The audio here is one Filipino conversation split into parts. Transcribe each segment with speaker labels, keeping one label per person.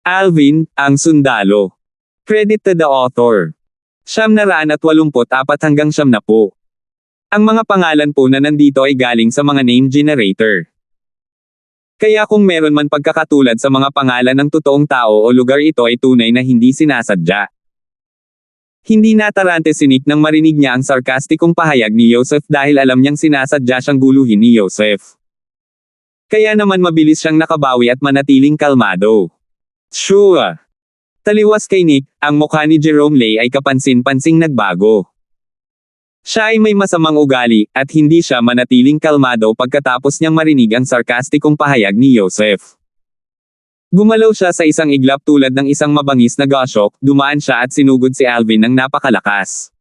Speaker 1: Alvin, ang sundalo. Credit to the author. 784 hanggang 70. Ang mga pangalan po na nandito ay galing sa mga name generator. Kaya kung meron man pagkakatulad sa mga pangalan ng totoong tao o lugar, ito ay tunay na hindi sinasadya. Hindi natarante si Nick nang marinig niya ang sarkastikong pahayag ni Joseph dahil alam niyang sinasadya siyang guluhin ni Joseph. Kaya naman mabilis siyang nakabawi at manatiling kalmado. Sure. Taliwas kay Nick, ang mukha ni Jerome Lay ay kapansin-pansing nagbago. Siya ay may masamang ugali, at hindi siya manatiling kalmado pagkatapos niyang marinig ang sarkastikong pahayag ni Joseph. Gumalaw siya sa isang iglap tulad ng isang mabangis na goshawk, dumaan siya at sinugod si Alvin ng napakalakas.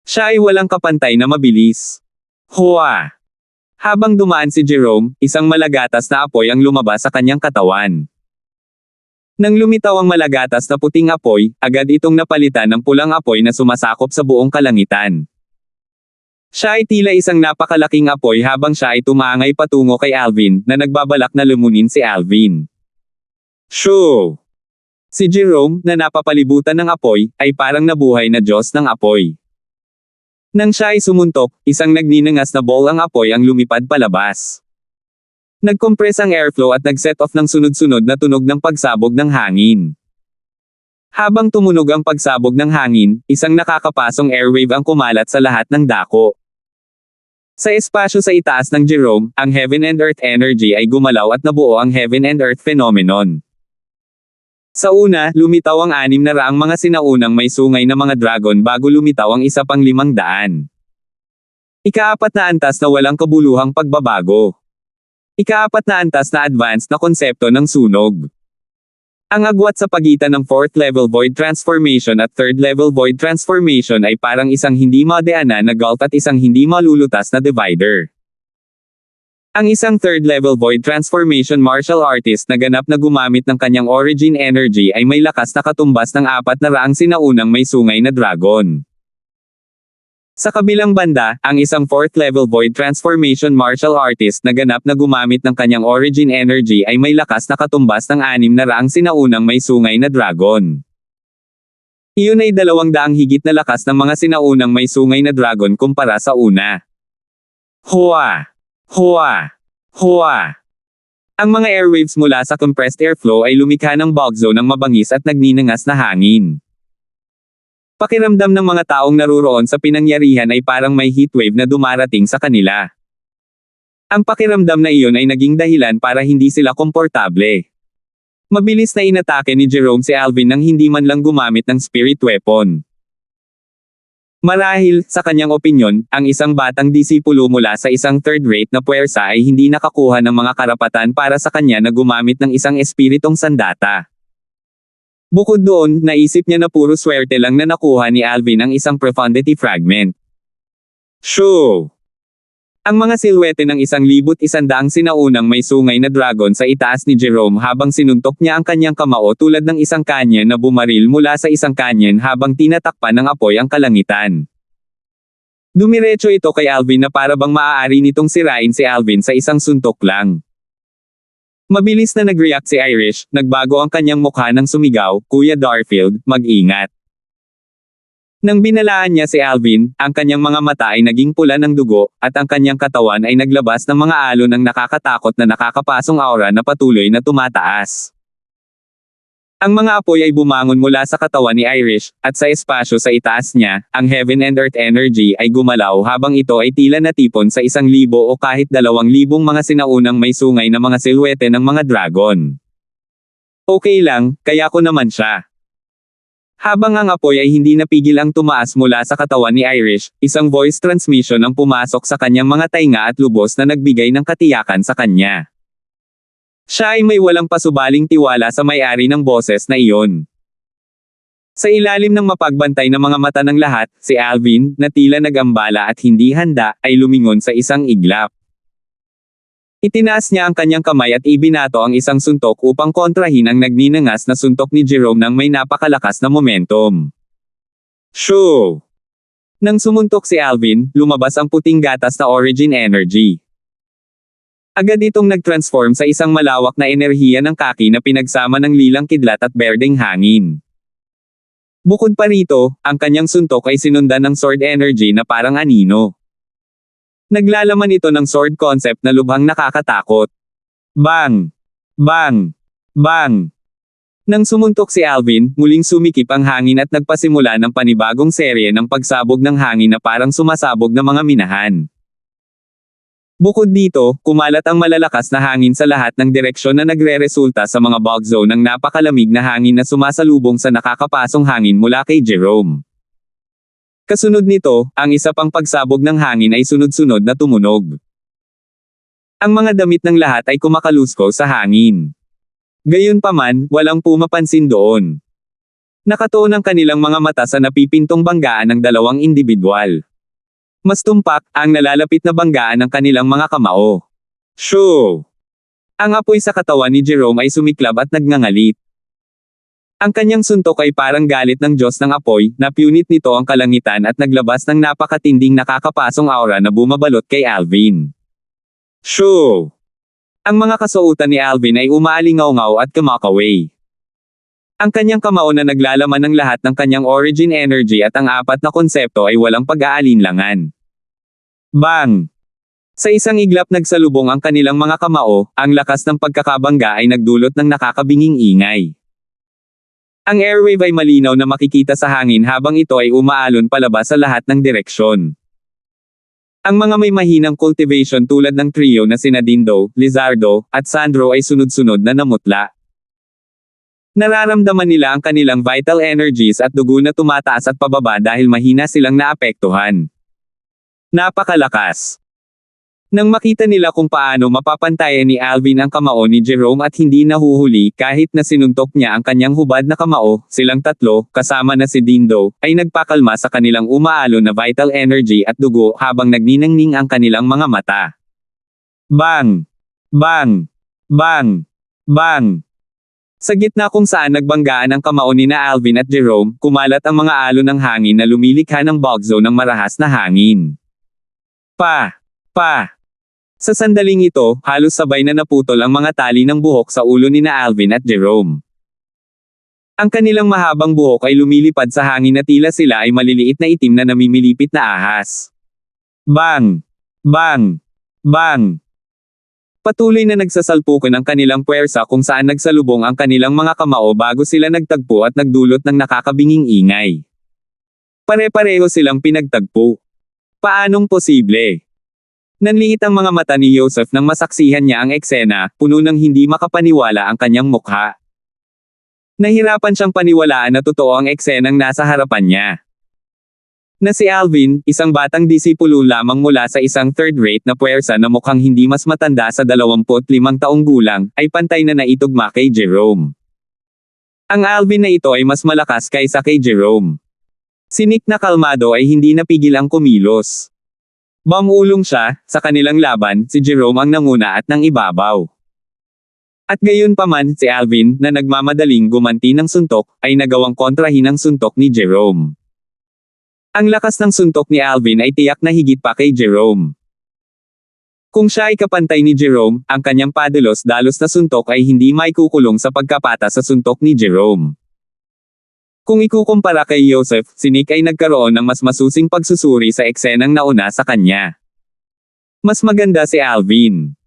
Speaker 1: Siya ay walang kapantay na mabilis. Hua! Habang dumaan si Jerome, isang malagatas na apoy ang lumabas sa kanyang katawan. Nang lumitaw ang malagatas na puting apoy, agad itong napalitan ng pulang apoy na sumasakop sa buong kalangitan. Siya ay tila isang napakalaking apoy habang siya ay tumangay patungo kay Alvin, na nagbabalak na lumunin si Alvin. Shoo! Si Jerome, na napapalibutan ng apoy, ay parang nabuhay na Diyos ng apoy. Nang siya ay sumuntok, isang nagninangas na ball ang apoy ang lumipad palabas. Nagkompress ang airflow at nag-set off ng sunod-sunod na tunog ng pagsabog ng hangin. Habang tumunog ang pagsabog ng hangin, isang nakakapasong airwave ang kumalat sa lahat ng dako. Sa espasyo sa itaas ng Jerome, ang Heaven and Earth energy ay gumalaw at nabuo ang Heaven and Earth phenomenon. Sa una, lumitaw ang 600 mga sinaunang may sungay na mga dragon bago lumitaw ang isa pang 500. Ika-4 na antas na walang kabuluhang pagbabago. Ika-4 na antas na advanced na konsepto ng sunog. Ang agwat sa pagitan ng 4th level void transformation at 3rd level void transformation ay parang isang hindi madaanan na gulf at isang hindi malulutas na divider. Ang isang 3rd level void transformation martial artist na ganap na gumamit ng kanyang origin energy ay may lakas na katumbas ng 400 sinaunang may sungay na dragon. Sa kabilang banda, ang isang 4th level void transformation martial artist na ganap na gumamit ng kanyang origin energy ay may lakas na katumbas ng 600 sinaunang may sungay na dragon. Iyon ay 200 higit na lakas ng mga sinaunang may sungay na dragon kumpara sa una. Hua! Hua! Hua! Ang mga airwaves mula sa compressed airflow ay lumikha ng bog zone ng mabangis at nagninangas na hangin. Pakiramdam ng mga taong naruroon sa pinangyarihan ay parang may heatwave na dumarating sa kanila. Ang pakiramdam na iyon ay naging dahilan para hindi sila komportable. Mabilis na inatake ni Jerome si Alvin nang hindi man lang gumamit ng spirit weapon. Marahil, sa kanyang opinyon, ang isang batang disipulo mula sa isang third-rate na puwersa ay hindi nakakuha ng mga karapatan para sa kanya na gumamit ng isang espiritong sandata. Bukod doon, naisip niya na puro swerte lang na nakuha ni Alvin ang isang profundity fragment. Shoo! Ang mga silwete ng 1,100 sinaunang may sungay na dragon sa itaas ni Jerome habang sinuntok niya ang kanyang kamao tulad ng isang kanyen na bumaril mula sa isang kanyen habang tinatakpan ng apoy ang kalangitan. Dumiretso ito kay Alvin na para bang maaari nitong sirain si Alvin sa isang suntok lang. Mabilis na nag-react si Irish, nagbago ang kanyang mukha nang sumigaw, "Kuya Darfield, mag-ingat." Nang binalaan niya si Alvin, ang kanyang mga mata ay naging pula ng dugo, at ang kanyang katawan ay naglabas ng mga alon ng nakakatakot na nakakapasong aura na patuloy na tumataas. Ang mga apoy ay bumangon mula sa katawan ni Irish, at sa espasyo sa itaas niya, ang Heaven and Earth energy ay gumalaw habang ito ay tila natipon sa 1,000 o kahit 2,000 mga sinaunang may sungay na mga silwete ng mga dragon. Okay lang, kaya ko naman siya. Habang ang apoy ay hindi napigil ang tumaas mula sa katawan ni Irish, isang voice transmission ang pumasok sa kanyang mga tainga at lubos na nagbigay ng katiyakan sa kanya. Siya ay may walang pasubaling tiwala sa may-ari ng boses na iyon. Sa ilalim ng mapagbantay na mga mata ng lahat, si Alvin, na tila nag-ambala at hindi handa, ay lumingon sa isang iglap. Itinaas niya ang kanyang kamay at ibinato ang isang suntok upang kontrahin ang nagninangas na suntok ni Jerome nang may napakalakas na momentum. Shoo! Nang sumuntok si Alvin, lumabas ang puting gatas na origin energy. Agad itong nag-transform sa isang malawak na enerhiya ng kaki na pinagsama ng lilang kidlat at berdeng hangin. Bukod pa rito, ang kanyang suntok ay sinundan ng sword energy na parang anino. Naglalaman ito ng sword concept na lubhang nakakatakot. Bang! Bang! Bang! Nang sumuntok si Alvin, muling sumikip ang hangin at nagpasimula ng panibagong serye ng pagsabog ng hangin na parang sumasabog na mga minahan. Bukod dito, kumalat ang malalakas na hangin sa lahat ng direksyon na nagre-resulta sa mga bog zone ng napakalamig na hangin na sumasalubong sa nakakapasong hangin mula kay Jerome. Kasunod nito, ang isa pang pagsabog ng hangin ay sunod-sunod na tumunog. Ang mga damit ng lahat ay kumakalusko sa hangin. Gayunpaman, walang pumapansin doon. Nakatuon ang kanilang mga mata sa napipintong banggaan ng dalawang individual. Mas tumpak, ang nalalapit na banggaan ng kanilang mga kamao. Shoo! Ang apoy sa katawan ni Jerome ay sumiklab at nagngangalit. Ang kanyang suntok ay parang galit ng Diyos ng apoy, napunit nito ang kalangitan at naglabas ng napakatinding nakakapasong aura na bumabalot kay Alvin. Shoo! Ang mga kasuotan ni Alvin ay umaalingaw-ngaw at kumakaway. Ang kanyang kamao na naglalaman ng lahat ng kanyang origin energy at ang apat na konsepto ay walang pag-aalinlangan. Bang! Sa isang iglap nagsalubong ang kanilang mga kamao, ang lakas ng pagkakabangga ay nagdulot ng nakakabinging ingay. Ang airwave ay malinaw na makikita sa hangin habang ito ay umaalon palabas sa lahat ng direksyon. Ang mga may mahinang cultivation tulad ng trio na sina Dindo, Lizardo, at Sandro ay sunod-sunod na namutla. Nararamdaman nila ang kanilang vital energies at dugo na tumataas at pababa dahil mahina silang naapektuhan. Napakalakas! Nang makita nila kung paano mapapantayan ni Alvin ang kamao ni Jerome at hindi nahuhuli kahit na sinuntok niya ang kanyang hubad na kamao, silang tatlo, kasama na si Dindo, ay nagpakalma sa kanilang umaalon na vital energy at dugo habang nagniningning ang kanilang mga mata. Bang! Bang! Bang! Bang! Sa gitna kung saan nagbanggaan ang kamao ni na Alvin at Jerome, kumalat ang mga alon ng hangin na lumilikha ng bog zone ng marahas na hangin. Pa! Sa sandaling ito, halos sabay na naputol ang mga tali ng buhok sa ulo ni na Alvin at Jerome. Ang kanilang mahabang buhok ay lumilipad sa hangin na tila sila ay maliliit na itim na namimilipit na ahas. Bang! Bang! Bang! Patuloy na nagsasalpukan ang kanilang puwersa kung saan nagsalubong ang kanilang mga kamao bago sila nagtagpo at nagdulot ng nakakabinging ingay. Pare-pareho silang pinagtagpo. Paanong posible? Nanliit ang mga mata ni Joseph nang masaksihan niya ang eksena, puno ng hindi makapaniwala ang kanyang mukha. Nahirapan siyang paniwalaan na totoo ang eksenang nasa harapan niya. Na si Alvin, isang batang disipulo lamang mula sa isang third-rate na puwersa na mukhang hindi mas matanda sa 25 taong gulang, ay pantay na naitugma kay Jerome. Ang Alvin na ito ay mas malakas kaysa kay Jerome. Si Nick na kalmado ay hindi napigil ang kumilos. Bamulong siya, sa kanilang laban, si Jerome ang nanguna at nang ibabaw. At gayon pa man, si Alvin, na nagmamadaling gumanti ng suntok, ay nagawang kontrahin ang suntok ni Jerome. Ang lakas ng suntok ni Alvin ay tiyak na higit pa kay Jerome. Kung siya ay kapantay ni Jerome, ang kanyang padalos-dalos na suntok ay hindi maikukulong sa pagkapata sa suntok ni Jerome. Kung ikukumpara kay Joseph, si Nick ay nagkaroon ng mas masusing pagsusuri sa eksenang nauna sa kanya. Mas maganda si Alvin.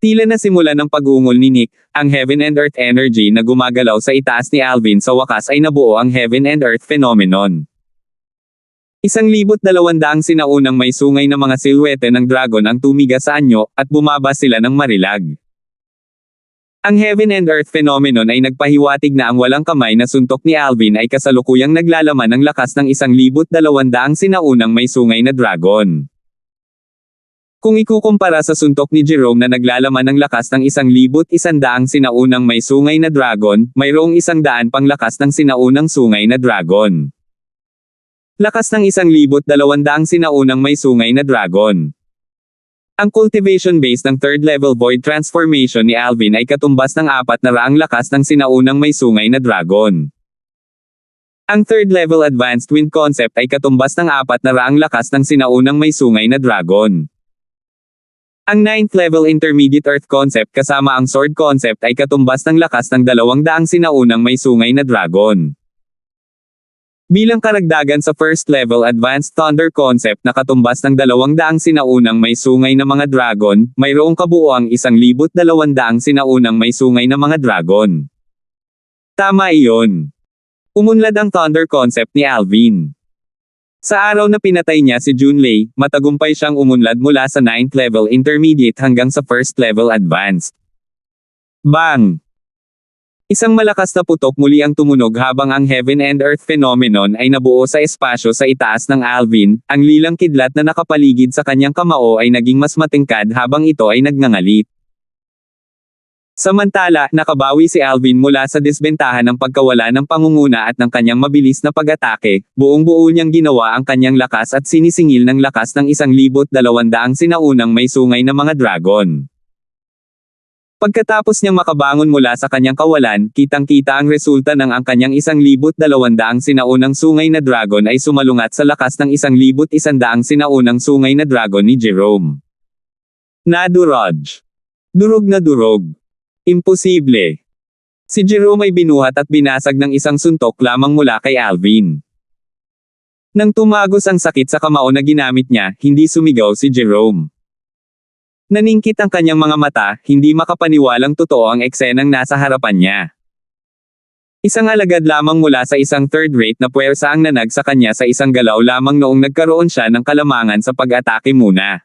Speaker 1: Tila na simula ng pag-ungol ni Nick, ang Heaven and Earth energy na gumagalaw sa itaas ni Alvin sa wakas ay nabuo ang Heaven and Earth phenomenon. 1,200 sinaunang may sungay na mga silwete ng dragon ang tumiga sa anyo, at bumaba sila ng marilag. Ang Heaven and Earth phenomenon ay nagpahiwatig na ang walang kamay na suntok ni Alvin ay kasalukuyang naglalaman ng lakas ng 1,200 sinaunang may sungay na dragon. Kung ikukumpara sa suntok ni Jerome na naglalaman ng lakas ng 1,100 sinaunang may sungay na dragon, mayroong 100 pang lakas ng sinaunang sungay na dragon. Lakas ng 1,200 sinaunang may sungay na dragon. Ang cultivation base ng third level void transformation ni Alvin ay katumbas ng 400 lakas ng sinaunang may sungay na dragon. Ang third level advanced wind concept ay katumbas ng 400 lakas ng sinaunang may sungay na dragon. Ang 9th level intermediate earth concept kasama ang sword concept ay katumbas ng lakas ng 200 sinaunang may sungay na dragon. Bilang karagdagan sa first level advanced thunder concept na katumbas ng 200 sinaunang may sungay na mga dragon, mayroong kabuoang 1,200 sinaunang may sungay na mga dragon. Tama iyon. Umunlad ang thunder concept ni Alvin. Sa araw na pinatay niya si Junlei, matagumpay siyang umunlad mula sa 9th level intermediate hanggang sa first level advanced. Bang! Isang malakas na putok muli ang tumunog habang ang heaven and earth phenomenon ay nabuo sa espasyo sa itaas ng Alvin, ang lilang kidlat na nakapaligid sa kanyang kamao ay naging mas matingkad habang ito ay nagngangalit. Samantala, nakabawi si Alvin mula sa disbentahan ng pagkawala ng pangunguna at ng kanyang mabilis na pag-atake, buong-buo niyang ginawa ang kanyang lakas at sinisingil ng lakas ng 1,200 sinaunang may sungay na mga dragon. Pagkatapos niyang makabangon mula sa kanyang kawalan, kitang-kita ang resulta ng ang kanyang 1,200 sinaunang sungay na dragon ay sumalungat sa lakas ng 1,100 sinaunang sungay na dragon ni Jerome. Nadurog. Durog na durog. Imposible. Si Jerome ay binuhat at binasag ng isang suntok lamang mula kay Alvin. Nang tumagos ang sakit sa kamao na ginamit niya, hindi sumigaw si Jerome. Naningkit ang kanyang mga mata, hindi makapaniwalang totoo ang eksenang nasa harapan niya. Isang alagad lamang mula sa isang third-rate na puwersa ang nanag sa kanya sa isang galaw lamang noong nagkaroon siya ng kalamangan sa pag-atake muna.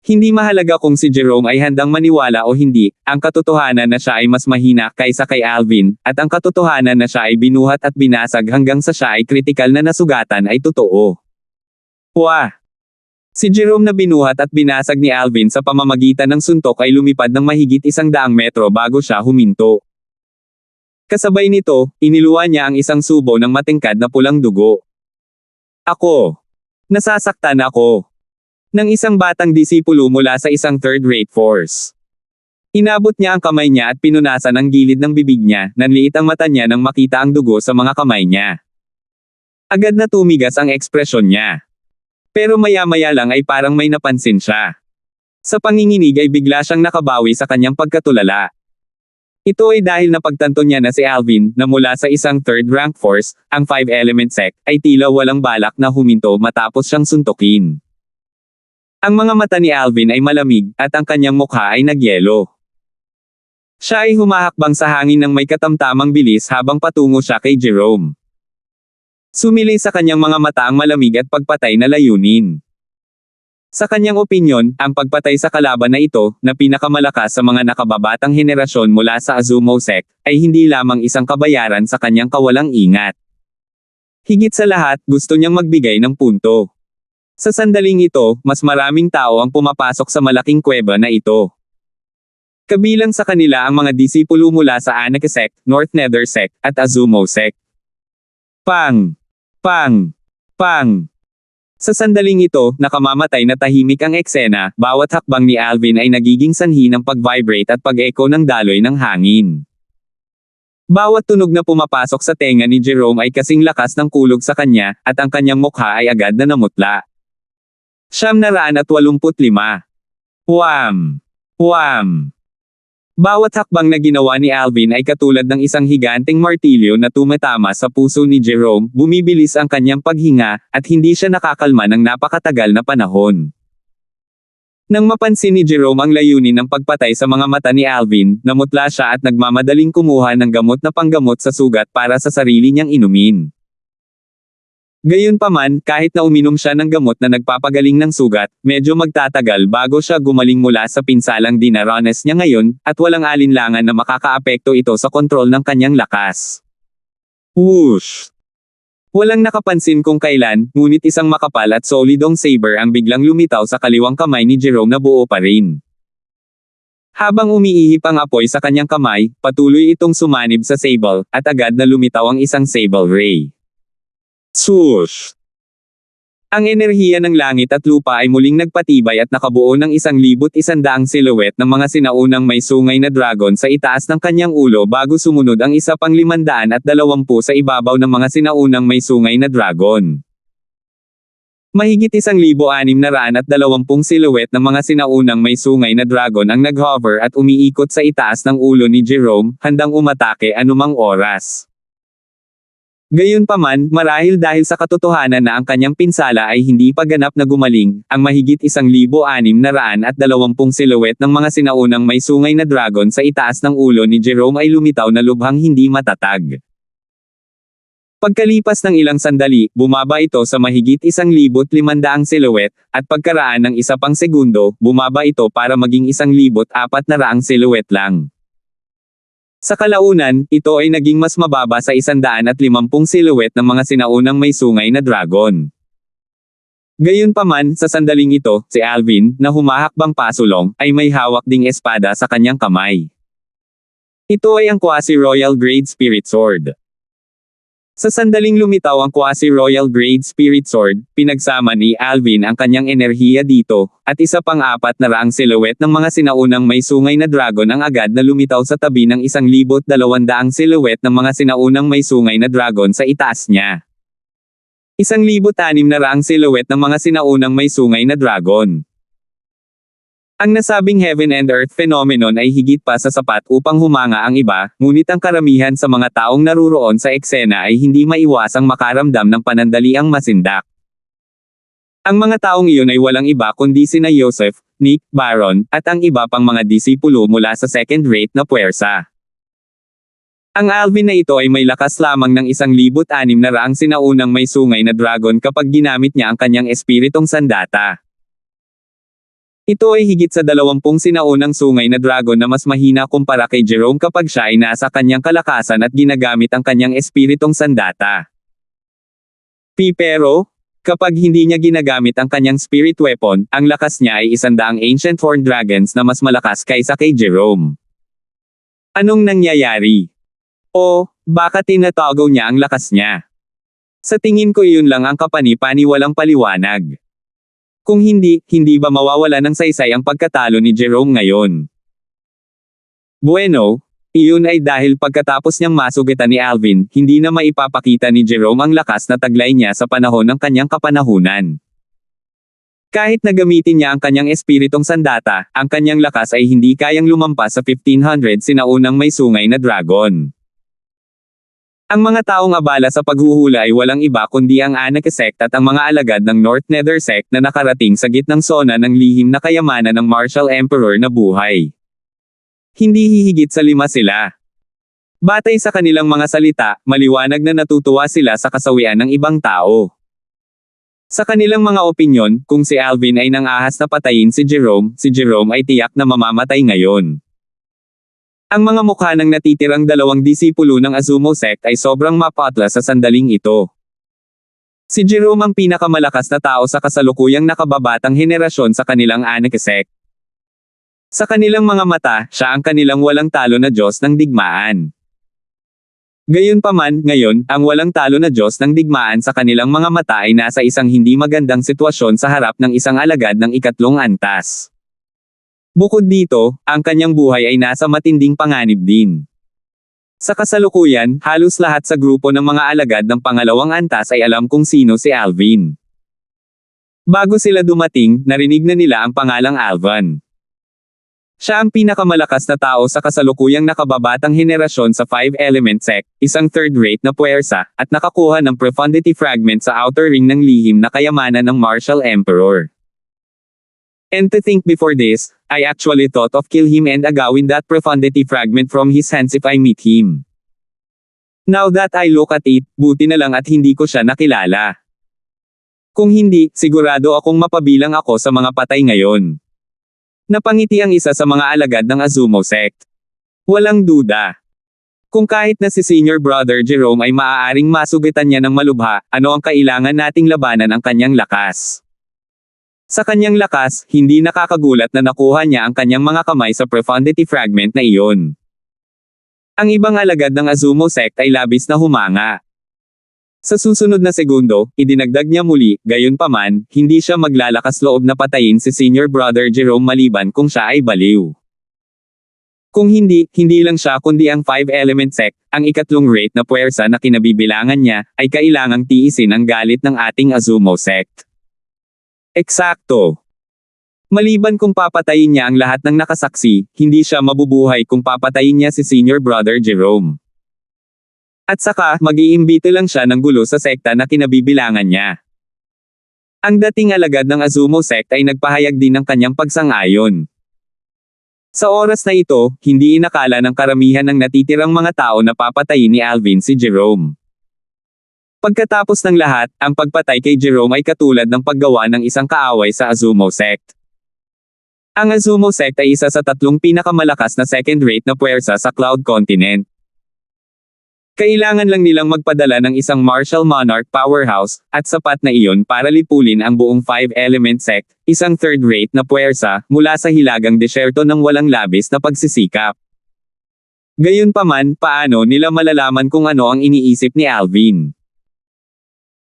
Speaker 1: Hindi mahalaga kung si Jerome ay handang maniwala o hindi, ang katotohanan na siya ay mas mahina kaysa kay Alvin, at ang katotohanan na siya ay binuhat at binasag hanggang sa siya ay kritikal na nasugatan ay totoo. Wah! Si Jerome na binuhat at binasag ni Alvin sa pamamagitan ng suntok ay lumipad ng mahigit 100 metro bago siya huminto. Kasabay nito, iniluwa niya ang isang subo ng matingkad na pulang dugo. Ako. Nasasaktan ako. Ng isang batang disipulo mula sa isang third-rate force. Inabot niya ang kamay niya at pinunasan ang gilid ng bibig niya, nanliit ang mata niya nang makita ang dugo sa mga kamay niya. Agad na tumigas ang ekspresyon niya. Pero maya-maya lang ay parang may napansin siya. Sa panginginig ay bigla siyang nakabawi sa kanyang pagkatulala. Ito ay dahil napagtanto niya na si Alvin, na mula sa isang third-rank force, ang 5-element sect, ay tila walang balak na huminto matapos siyang suntukin. Ang mga mata ni Alvin ay malamig, at ang kanyang mukha ay nagyelo. Siya ay humahakbang sa hangin ng may katamtamang bilis habang patungo siya kay Jerome. Sumili sa kanyang mga mata ang malamig at pagpatay na layunin. Sa kanyang opinyon, ang pagpatay sa kalaban na ito, na pinakamalakas sa mga nakababatang henerasyon mula sa Azumo sect, ay hindi lamang isang kabayaran sa kanyang kawalang ingat. Higit sa lahat, gusto niyang magbigay ng punto. Sa sandaling ito, mas maraming tao ang pumapasok sa malaking kuweba na ito. Kabilang sa kanila ang mga disipulo mula sa Anaka sect, North Nether sect, at Azumo sect. Pang! Pang! Pang! Sa sandaling ito, nakamamatay na tahimik ang eksena, bawat hakbang ni Alvin ay nagiging sanhi ng pag-vibrate at pag-echo ng daloy ng hangin. Bawat tunog na pumapasok sa tenga ni Jerome ay kasing lakas ng kulog sa kanya, at ang kanyang mukha ay agad na namutla. 985. Wham! Wham! Bawat hakbang na ginawa ni Alvin ay katulad ng isang higanteng martilyo na tumatama sa puso ni Jerome, bumibilis ang kanyang paghinga, at hindi siya nakakalma ng napakatagal na panahon. Nang mapansin ni Jerome ang layunin ng pagpatay sa mga mata ni Alvin, namutla siya at nagmamadaling kumuha ng gamot na panggamot sa sugat para sa sarili niyang inumin. Gayunpaman, kahit na uminom siya ng gamot na nagpapagaling ng sugat, medyo magtatagal bago siya gumaling mula sa pinsalang dinaranas niya ngayon, at walang alinlangan na makakaapekto ito sa kontrol ng kanyang lakas. Whoosh! Walang nakapansin kung kailan, ngunit isang makapal at solidong saber ang biglang lumitaw sa kaliwang kamay ni Jerome na buo pa rin. Habang umiihip ang apoy sa kanyang kamay, patuloy itong sumanib sa sable, at agad na lumitaw ang isang sable ray. Swoosh! Ang enerhiya ng langit at lupa ay muling nagpatibay at nakabuo ng 1,100 silhouette ng mga sinaunang may sungay na dragon sa itaas ng kanyang ulo bago sumunod ang isa pang 520 sa ibabaw ng mga sinaunang may sungay na dragon. Mahigit 1,620 silhouette ng mga sinaunang may sungay na dragon ang nag-hover at umiikot sa itaas ng ulo ni Jerome, handang umatake anumang oras. Gayunpaman, marahil dahil sa katotohanan na ang kanyang pinsala ay hindi pa ganap na gumaling, ang mahigit 1,620 silhouette ng mga sinaunang may sungay na dragon sa itaas ng ulo ni Jerome ay lumitaw na lubhang hindi matatag. Pagkalipas ng ilang sandali, bumaba ito sa mahigit 1,500 silhouette, at pagkaraan ng isa pang segundo, bumaba ito para maging 1,400 silhouette lang. Sa kalaunan, ito ay naging mas mababa sa 150 silhouette ng mga sinaunang may sungay na dragon. Gayunpaman, sa sandaling ito, si Alvin, na humahakbang pasulong, ay may hawak ding espada sa kanyang kamay. Ito ay ang quasi-royal grade spirit sword. Sa sandaling lumitaw ang quasi-royal grade spirit sword, pinagsama ni Alvin ang kanyang enerhiya dito, at isa pang 400 silhouette ng mga sinaunang may sungay na dragon ang agad na lumitaw sa tabi ng 1,200 silhouette ng mga sinaunang may sungay na dragon sa itaas niya. 1,600 silhouette ng mga sinaunang may sungay na dragon. Ang nasabing heaven and earth phenomenon ay higit pa sa sapat upang humanga ang iba, ngunit ang karamihan sa mga taong naruroon sa eksena ay hindi maiwasang makaramdam ng panandaliang masindak. Ang mga taong iyon ay walang iba kundi sina Joseph, Nick, Baron, at ang iba pang mga disipulo mula sa second-rate na puwersa. Ang Alvin na ito ay may lakas lamang ng 1,600 sinaunang may sungay na dragon kapag ginamit niya ang kanyang espiritong sandata. Ito ay higit sa 20 sinaunang sungay na dragon na mas mahina kumpara kay Jerome kapag siya ay nasa kanyang kalakasan at ginagamit ang kanyang espiritong sandata. Pero, kapag hindi niya ginagamit ang kanyang spirit weapon, ang lakas niya ay 100 ancient horned dragons na mas malakas kaysa kay Jerome. Anong nangyayari? O, baka tinatago niya ang lakas niya? Sa tingin ko iyon lang ang kapani-paniwalang paliwanag. Kung hindi, hindi ba mawawala ng saysay ang pagkatalo ni Jerome ngayon? Bueno, iyon ay dahil pagkatapos niyang masugitan ni Alvin, hindi na maipapakita ni Jerome ang lakas na taglay niya sa panahon ng kanyang kapanahunan. Kahit na gamitin niya ang kanyang espiritong sandata, ang kanyang lakas ay hindi kayang lumampas sa 1,500 sinaunang may sungay na dragon. Ang mga taong abala sa paghuhula ay walang iba kundi ang Anak sect at ang mga alagad ng North Nether sect na nakarating sa gitnang sona ng lihim na kayamanan ng Martial Emperor na buhay. Hindi hihigit sa 5 sila. Batay sa kanilang mga salita, maliwanag na natutuwa sila sa kasawian ng ibang tao. Sa kanilang mga opinyon, kung si Alvin ay nang-ahas na patayin si Jerome ay tiyak na mamamatay ngayon. Ang mga mukha ng natitirang 2 disipulo ng Azumo sect ay sobrang mapatla sa sandaling ito. Si Jerome ang pinakamalakas na tao sa kasalukuyang nakababatang henerasyon sa kanilang Anak sect. Sa kanilang mga mata, siya ang kanilang walang talo na Diyos ng digmaan. Gayunpaman, ngayon, ang walang talo na Diyos ng digmaan sa kanilang mga mata ay nasa isang hindi magandang sitwasyon sa harap ng isang alagad ng 3 antas. Bukod dito, ang kanyang buhay ay nasa matinding panganib din. Sa kasalukuyan, halos lahat sa grupo ng mga alagad ng 2 antas ay alam kung sino si Alvin. Bago sila dumating, narinig na nila ang pangalang Alvan. Siya ang pinakamalakas na tao sa kasalukuyang nakababatang henerasyon sa 5-element sect, isang third-rate na puwersa, at nakakuha ng profundity fragment sa outer ring ng lihim na kayamanan ng Martial Emperor. And to think before this, I actually thought of kill him and agawin that profundity fragment from his hands if I meet him. Now that I look at it, buti na lang at hindi ko siya nakilala. Kung hindi, sigurado akong mapabilang ako sa mga patay ngayon. Napangiti ang isa sa mga alagad ng Azumo sect. Walang duda. Kung kahit na si Senior Brother Jerome ay maaaring masugitan niya ng malubha, ano ang kailangan nating labanan ang kanyang lakas? Sa kanyang lakas, hindi nakakagulat na nakuha niya ang kanyang mga kamay sa profundity fragment na iyon. Ang ibang alagad ng Azumo sect ay labis na humanga. Sa susunod na segundo, idinagdag niya muli, gayunpaman, hindi siya maglalakas loob na patayin si Senior Brother Jerome maliban kung siya ay baliw. Kung hindi, hindi lang siya kundi ang 5-element sect, ang 3 rate na puwersa na kinabibilangan niya, ay kailangang tiisin ang galit ng ating Azumo sect. Eksakto. Maliban kung papatayin niya ang lahat ng nakasaksi, hindi siya mabubuhay kung papatayin niya si Senior Brother Jerome. At saka, mag-iimbito lang siya ng gulo sa sekta na kinabibilangan niya. Ang dating alagad ng Azumo sect ay nagpahayag din ng kanyang pagsang-ayon. Sa oras na ito, hindi inakala ng karamihan ng natitirang mga tao na papatayin ni Alvin si Jerome. Pagkatapos ng lahat, ang pagpatay kay Jerome ay katulad ng paggawa ng isang kaaway sa Azumo sect. Ang Azumo sect ay isa sa 3 pinakamalakas na second-rate na puwersa sa Cloud Continent. Kailangan lang nilang magpadala ng isang martial monarch powerhouse, at sapat na iyon para lipulin ang buong 5-element sect, isang third-rate na puwersa, mula sa hilagang desyerto ng walang labis na pagsisikap. Gayunpaman, paano nila malalaman kung ano ang iniisip ni Alvin?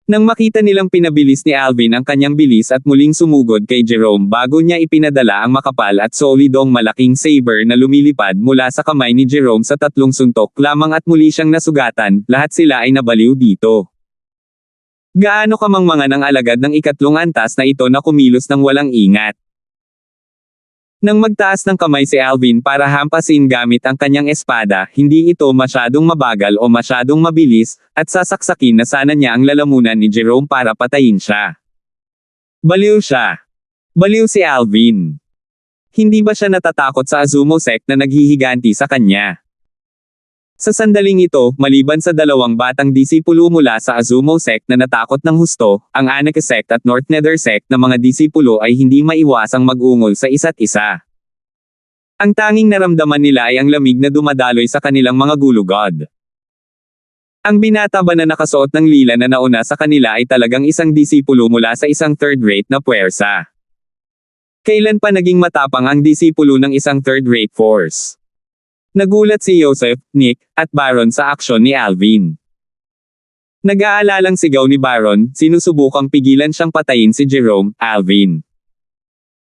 Speaker 1: Nang makita nilang pinabilis ni Alvin ang kanyang bilis at muling sumugod kay Jerome bago niya ipinadala ang makapal at solidong malaking saber na lumilipad mula sa kamay ni Jerome sa 3 suntok lamang at muli siyang nasugatan, lahat sila ay nabaliw dito. Gaano kamangmangan ang alagad ng 3 antas na ito na kumilos ng walang ingat. Nang magtaas ng kamay si Alvin para hampasin gamit ang kanyang espada, hindi ito masyadong mabagal o masyadong mabilis, at sasaksakin na sana niya ang lalamunan ni Jerome para patayin siya. Baliw siya. Baliw si Alvin. Hindi ba siya natatakot sa Azumo sect na naghihiganti sa kanya? Sa sandaling ito, maliban sa 2 batang disipulo mula sa Azumo sect na natakot ng husto, ang Anarchy sect at North Nether sect na mga disipulo ay hindi maiwasang mag-ungol sa isa't isa. Ang tanging naramdaman nila ay ang lamig na dumadaloy sa kanilang mga gulugod. Ang binata ba na nakasuot ng lila na nauna sa kanila ay talagang isang disipulo mula sa isang third-rate na puwersa. Kailan pa naging matapang ang disipulo ng isang third-rate force? Nagulat si Joseph, Nick, at Baron sa aksyon ni Alvin. Nag-aalalang sigaw ni Baron, sinusubukang pigilan siyang patayin si Jerome, Alvin.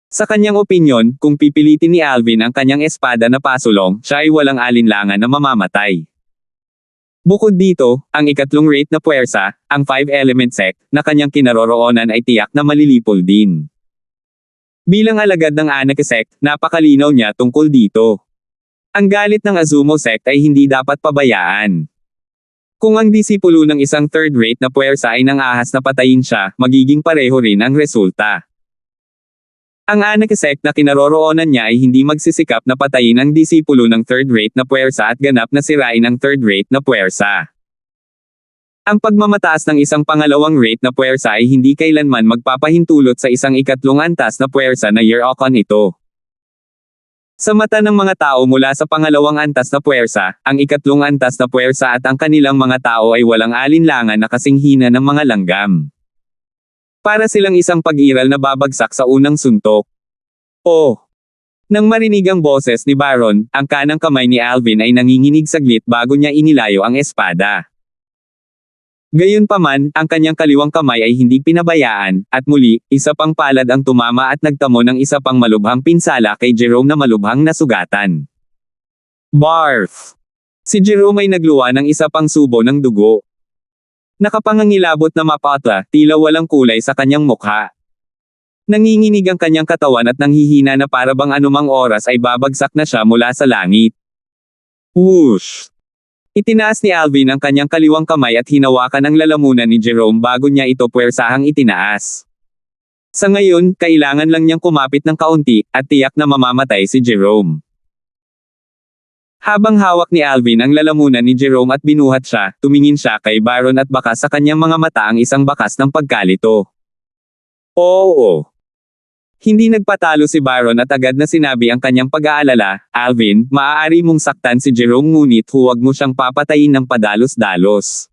Speaker 1: Sa kanyang opinyon, kung pipilitin ni Alvin ang kanyang espada na pasulong, siya ay walang alinlangan na mamamatay. Bukod dito, ang 3th rate na puwersa, ang 5-element sect, na kanyang kinaroroonan ay tiyak na malilipol din. Bilang alagad ng Anarchy sect, napakalinaw niya tungkol dito. Ang galit ng Azumo sect ay hindi dapat pabayaan. Kung ang disipulo ng isang third-rate na puwersa ay nangahas na patayin siya, magiging pareho rin ang resulta. Ang Anarchy sect na kinaroroonan niya ay hindi magsisikap na patayin ang disipulo ng third-rate na puwersa at ganap na sirain ang third-rate na puwersa. Ang pagmamataas ng isang pangalawang rate na puwersa ay hindi kailanman magpapahintulot sa isang 3 antas na puwersa na Year-Okon ito. Sa mata ng mga tao mula sa pangalawang antas na puwersa, ang 3 antas na puwersa at ang kanilang mga tao ay walang alinlangan na kasing hina ng mga langgam. Para silang isang pag-iral na babagsak sa unang suntok. Oh! Nang marinig ang boses ni Baron, ang kanang kamay ni Alvin ay nanginginig saglit bago niya inilayo ang espada. Gayunpaman, ang kanyang kaliwang kamay ay hindi pinabayaan, at muli, isa pang palad ang tumama at nagtamo ng isa pang malubhang pinsala kay Jerome na malubhang nasugatan. Barf! Si Jerome ay nagluwa ng isa pang subo ng dugo. Nakapangangilabot na mapatla, tila walang kulay sa kanyang mukha. Nanginginig ang kanyang katawan at nanghihina na para bang anumang oras ay babagsak na siya mula sa langit. Whoosh! Itinaas ni Alvin ang kanyang kaliwang kamay at hinawakan ang lalamunan ni Jerome bago niya ito puwersahang itinaas. Sa ngayon, kailangan lang niyang kumapit ng kaunti, at tiyak na mamamatay si Jerome. Habang hawak ni Alvin ang lalamunan ni Jerome at binuhat siya, tumingin siya kay Baron at bakas sa kanyang mga mata ang isang bakas ng pagkalito. Oo. Hindi nagpatalo si Baron at agad na sinabi ang kanyang pag-aalala, Alvin, maaari mong saktan si Jerome ngunit huwag mo siyang papatayin ng padalos-dalos.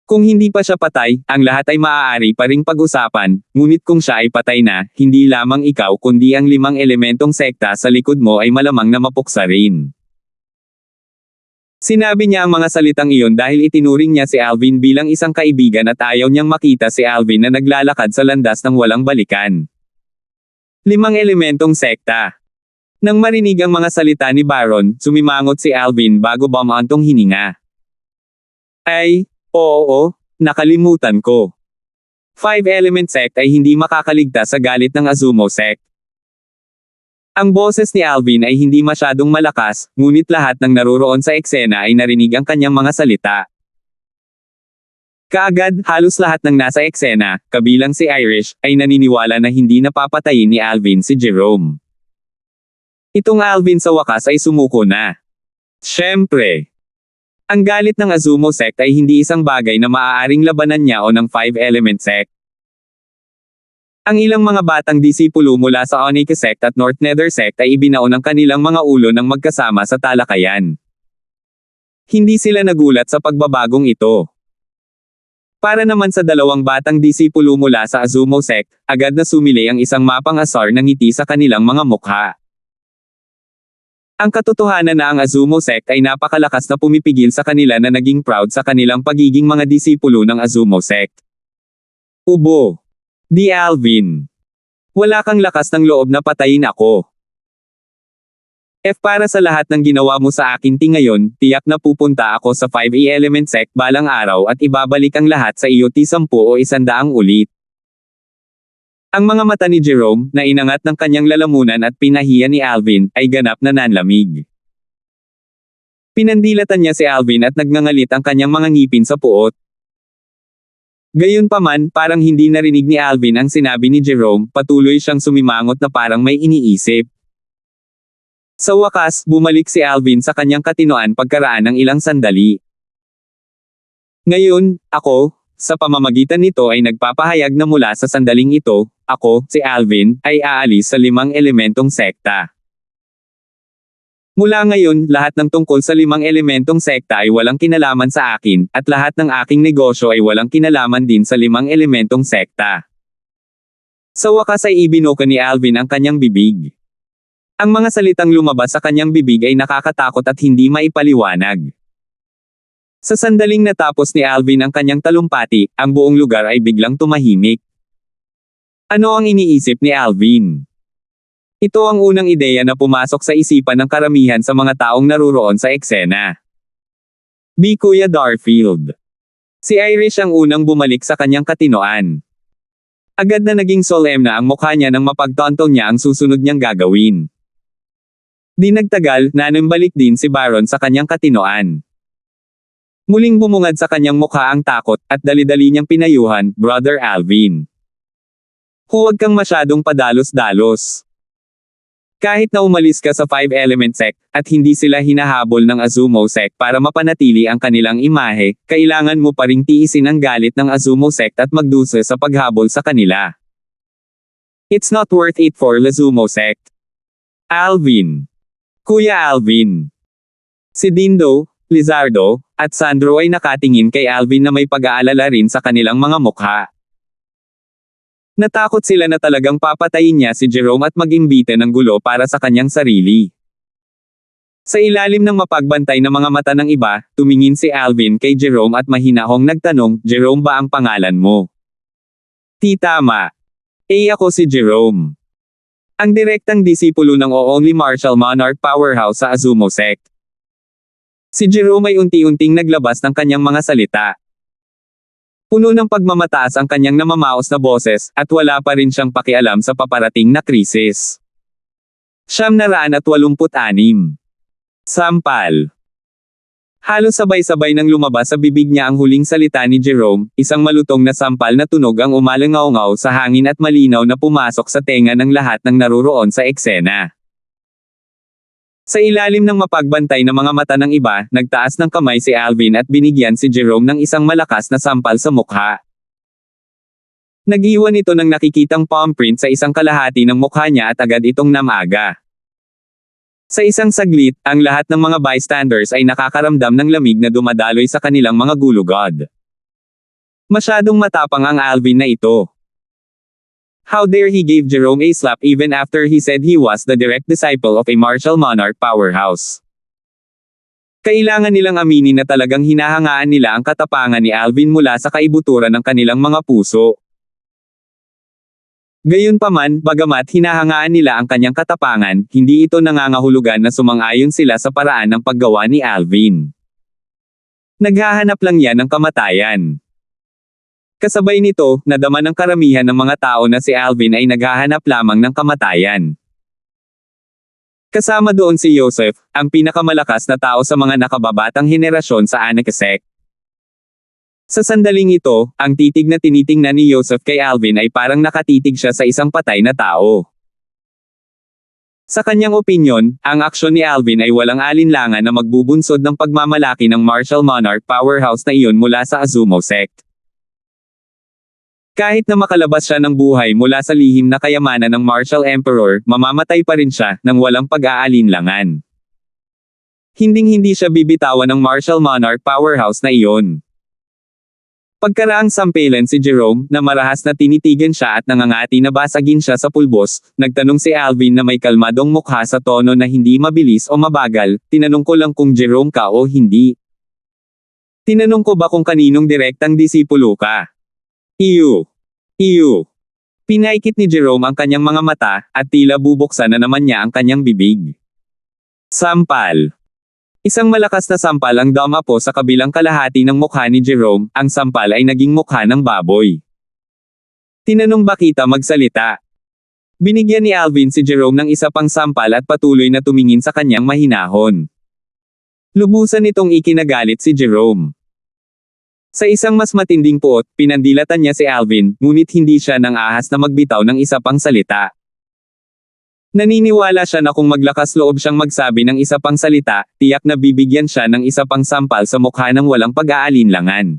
Speaker 1: Kung hindi pa siya patay, ang lahat ay maaari pa ring pag-usapan, ngunit kung siya ay patay na, hindi lamang ikaw kundi ang 5 elementong sekta sa likod mo ay malamang na mapuksa rin. Sinabi niya ang mga salitang iyon dahil itinuring niya si Alvin bilang isang kaibigan at ayaw niyang makita si Alvin na naglalakad sa landas ng walang balikan. 5 elementong sekta. Nang marinig ang mga salita ni Baron, sumimangot si Alvin bago bumantong hininga. Ay, oo, nakalimutan ko. 5-element sect ay hindi makakaligtas sa galit ng Azumo sect. Ang boses ni Alvin ay hindi masyadong malakas, ngunit lahat ng naroroon sa eksena ay narinig ang kanyang mga salita. Kaagad, halos lahat ng nasa eksena, kabilang si Irish, ay naniniwala na hindi napapatayin ni Alvin si Jerome. Itong Alvin sa wakas ay sumuko na. Siyempre. Ang galit ng Azumo sect ay hindi isang bagay na maaaring labanan niya o ng 5-element sect. Ang ilang mga batang disipulo mula sa Onika sect at North Nether sect ay ibinaon ang kanilang mga ulo ng magkasama sa talakayan. Hindi sila nagulat sa pagbabagong ito. Para naman sa dalawang batang disipulo mula sa Azumo sect, agad na sumili ang isang mapang asar ng ngiti sa kanilang mga mukha. Ang katotohanan na ang Azumo sect ay napakalakas na pumipigil sa kanila na naging proud sa kanilang pagiging mga disipulo ng Azumo sect. Ubo. Di Alvin. Wala kang lakas ng loob na patayin ako. Para sa lahat ng ginawa mo sa akin ngayon, tiyak na pupunta ako sa 5-element sect balang araw at ibabalik ang lahat sa iyo 10 o 100 ulit. Ang mga mata ni Jerome, na inangat ng kanyang lalamunan at pinahiya ni Alvin, ay ganap na nanlamig. Pinandilatan niya si Alvin at nagngangalit ang kanyang mga ngipin sa puot. Gayunpaman, parang hindi narinig ni Alvin ang sinabi ni Jerome, patuloy siyang sumimangot na parang may iniisip. Sa wakas, bumalik si Alvin sa kanyang katinoan pagkaraan ng ilang sandali. Ngayon, ako, sa pamamagitan nito ay nagpapahayag na mula sa sandaling ito, ako, si Alvin, ay aalis sa 5-elementong sekta. Mula ngayon, lahat ng tungkol sa 5-elementong sekta ay walang kinalaman sa akin, at lahat ng aking negosyo ay walang kinalaman din sa 5-elementong sekta. Sa wakas ay ibinuka ni Alvin ang kanyang bibig. Ang mga salitang lumabas sa kanyang bibig ay nakakatakot at hindi maipaliwanag. Sa sandaling natapos ni Alvin ang kanyang talumpati, ang buong lugar ay biglang tumahimik. Ano ang iniisip ni Alvin? Ito ang unang ideya na pumasok sa isipan ng karamihan sa mga taong naruroon sa eksena. Kuya Darfield. Si Irish ang unang bumalik sa kanyang katinoan. Agad na naging solemn na ang mukha niya nang mapagtanto niya ang susunod niyang gagawin. Di nagtagal, nanambalik din si Baron sa kanyang katinoan. Muling bumungad sa kanyang mukha ang takot, at dali-dali niyang pinayuhan, Brother Alvin. Huwag kang masyadong padalos-dalos. Kahit na umalis ka sa 5-element sect, at hindi sila hinahabol ng Azumo sect para mapanatili ang kanilang imahe, kailangan mo pa ring tiisin ang galit ng Azumo sect at magdusa sa paghabol sa kanila. It's not worth it for Azumo sect. Alvin. Kuya Alvin. Si Dindo, Lizardo, at Sandro ay nakatingin kay Alvin na may pag-aalala rin sa kanilang mga mukha. Natakot sila na talagang papatayin niya si Jerome at mag-imbita ng gulo para sa kanyang sarili. Sa ilalim ng mapagbantay na mga mata ng iba, tumingin si Alvin kay Jerome at mahinahong nagtanong, Jerome ba ang pangalan mo? Tama. Ako si Jerome. Ang direktang disipulo ng Only Martial Monarch Powerhouse sa Azumo sect. Si Jerome ay unti-unting naglabas ng kanyang mga salita. Puno ng pagmamataas ang kanyang namamaos na boses, at wala pa rin siyang pakialam sa paparating na krisis. 986. Sampal. Halos sabay-sabay nang lumabas sa bibig niya ang huling salita ni Jerome, isang malutong na sampal na tunog ang umalangaw-ngaw sa hangin at malinaw na pumasok sa tenga ng lahat ng naruroon sa eksena. Sa ilalim ng mapagbantay na mga mata ng iba, nagtaas ng kamay si Alvin at binigyan si Jerome ng isang malakas na sampal sa mukha. Nag-iwan ito ng nakikitang palm print sa isang kalahati ng mukha niya at agad itong namaga. Sa isang saglit, ang lahat ng mga bystanders ay nakakaramdam ng lamig na dumadaloy sa kanilang mga gulugod. Masyadong matapang ang Alvin na ito. How dare he gave Jerome a slap even after he said he was the direct disciple of a martial monarch powerhouse. Kailangan nilang aminin na talagang hinahangaan nila ang katapangan ni Alvin mula sa kaibuturan ng kanilang mga puso. Gayunpaman, bagamat hinahangaan nila ang kanyang katapangan, hindi ito nangangahulugan na sumang-ayon sila sa paraan ng paggawa ni Alvin. Naghahanap lang yan ng kamatayan. Kasabay nito, nadama ng karamihan ng mga tao na si Alvin ay naghahanap lamang ng kamatayan. Kasama doon si Joseph, ang pinakamalakas na tao sa mga nakababatang henerasyon sa Anakin sect. Sa sandaling ito, ang titig na tinitingnan ni Joseph kay Alvin ay parang nakatitig siya sa isang patay na tao. Sa kanyang opinyon, ang aksyon ni Alvin ay walang alinlangan na magbubunsod ng pagmamalaki ng martial monarch powerhouse na iyon mula sa Azumo sect. Kahit na makalabas siya ng buhay mula sa lihim na kayamanan ng martial emperor, mamamatay pa rin siya nang walang pag-aalinlangan. Hinding-hindi siya bibitawan ng martial monarch powerhouse na iyon. Pagkaraang sampelan si Jerome, na marahas na tinitigan siya at nangangati na basagin siya sa pulbos, nagtanong si Alvin na may kalmadong mukha sa tono na hindi mabilis o mabagal, tinanong ko lang kung Jerome ka o hindi. Tinanong ko ba kung kaninong direktang disipulo ka? Iyo. Pinaikit ni Jerome ang kanyang mga mata, at tila bubuksan na naman niya ang kanyang bibig. Sampal. Isang malakas na sampal ang dumapo sa kabilang kalahati ng mukha ni Jerome, ang sampal ay naging mukha ng baboy. Tinanong ba kita magsalita? Binigyan ni Alvin si Jerome ng isa pang sampal at patuloy na tumingin sa kanyang mahinahon. Lubusan itong ikinagalit si Jerome. Sa isang mas matinding puot, pinandilatan niya si Alvin, ngunit hindi siya nang ahas na magbitaw ng isa pang salita. Naniniwala siya na kung maglakas loob siyang magsabi ng isa pang salita, tiyak na bibigyan siya ng isa pang sampal sa mukha ng walang pag-aalinlangan.